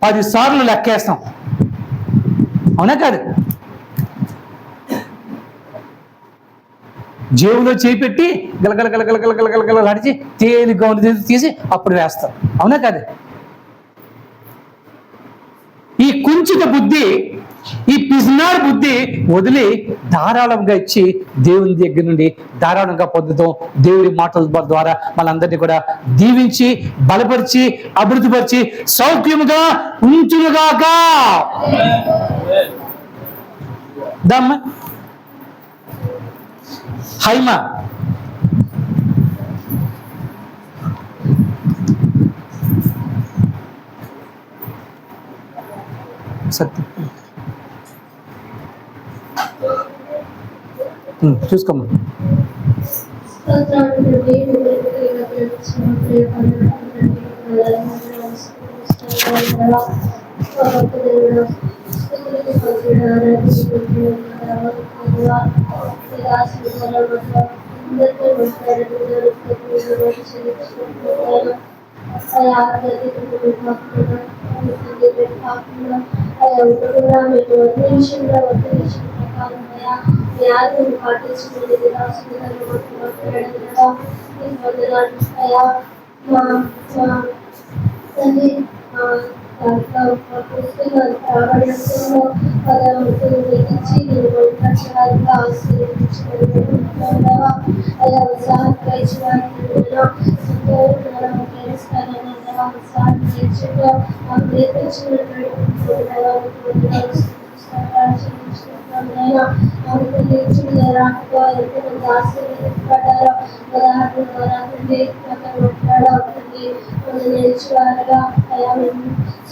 10 సార్లు లెక్కేస్తాం. అవునా కాదు? జేబులో చేయి పెట్టి గలగల నడిచి తేలిగ్గా తీసి అప్పుడు వేస్తాం. అవునా కాదు? ఈ కుంచిత బుద్ధి, ఈ పిజ్నార్ బుద్ధి వదిలి ధారాళంగా ఇచ్చి దేవుని దగ్గర నుండి ధారాళంగా పొందుతాం. దేవుడి మాటల ద్వారా మనందరినీ కూడా దీవించి, బలపరిచి, అభివృద్ధిపరిచి సౌఖ్యముగా ఉంచునుగాక. దమ్మ హైమా సత్యం చూసుకోమ్మా.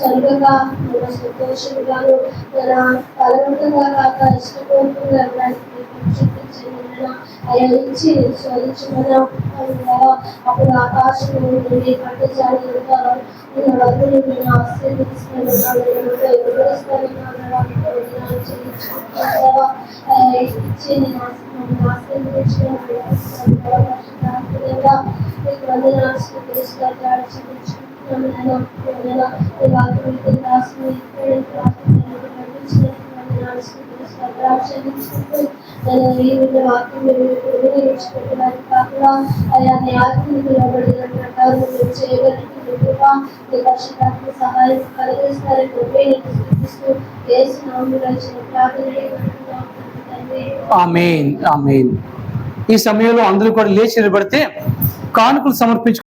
స్వర్గంగా సంతోషంగాను బలవంతంగా కాక ఇష్టపూర్వకంగా అయ్యా ఇచ్చి శోధించమన్నావు. అప్పుడు ఆకాశం నుండి పట్టుచారులుగా నేను వద్దులు నేను ఆశీర్వదిస్తున్నాను, ఇచ్చి నేను ఆశీర్వదించినప్పుడు సహాయం కలిగిస్తారని ఆమేన్ ఆమేన్. ఈ సమయంలో అందరూ కూడా లేచి నిలబడితే కానుకలు సమర్పించు.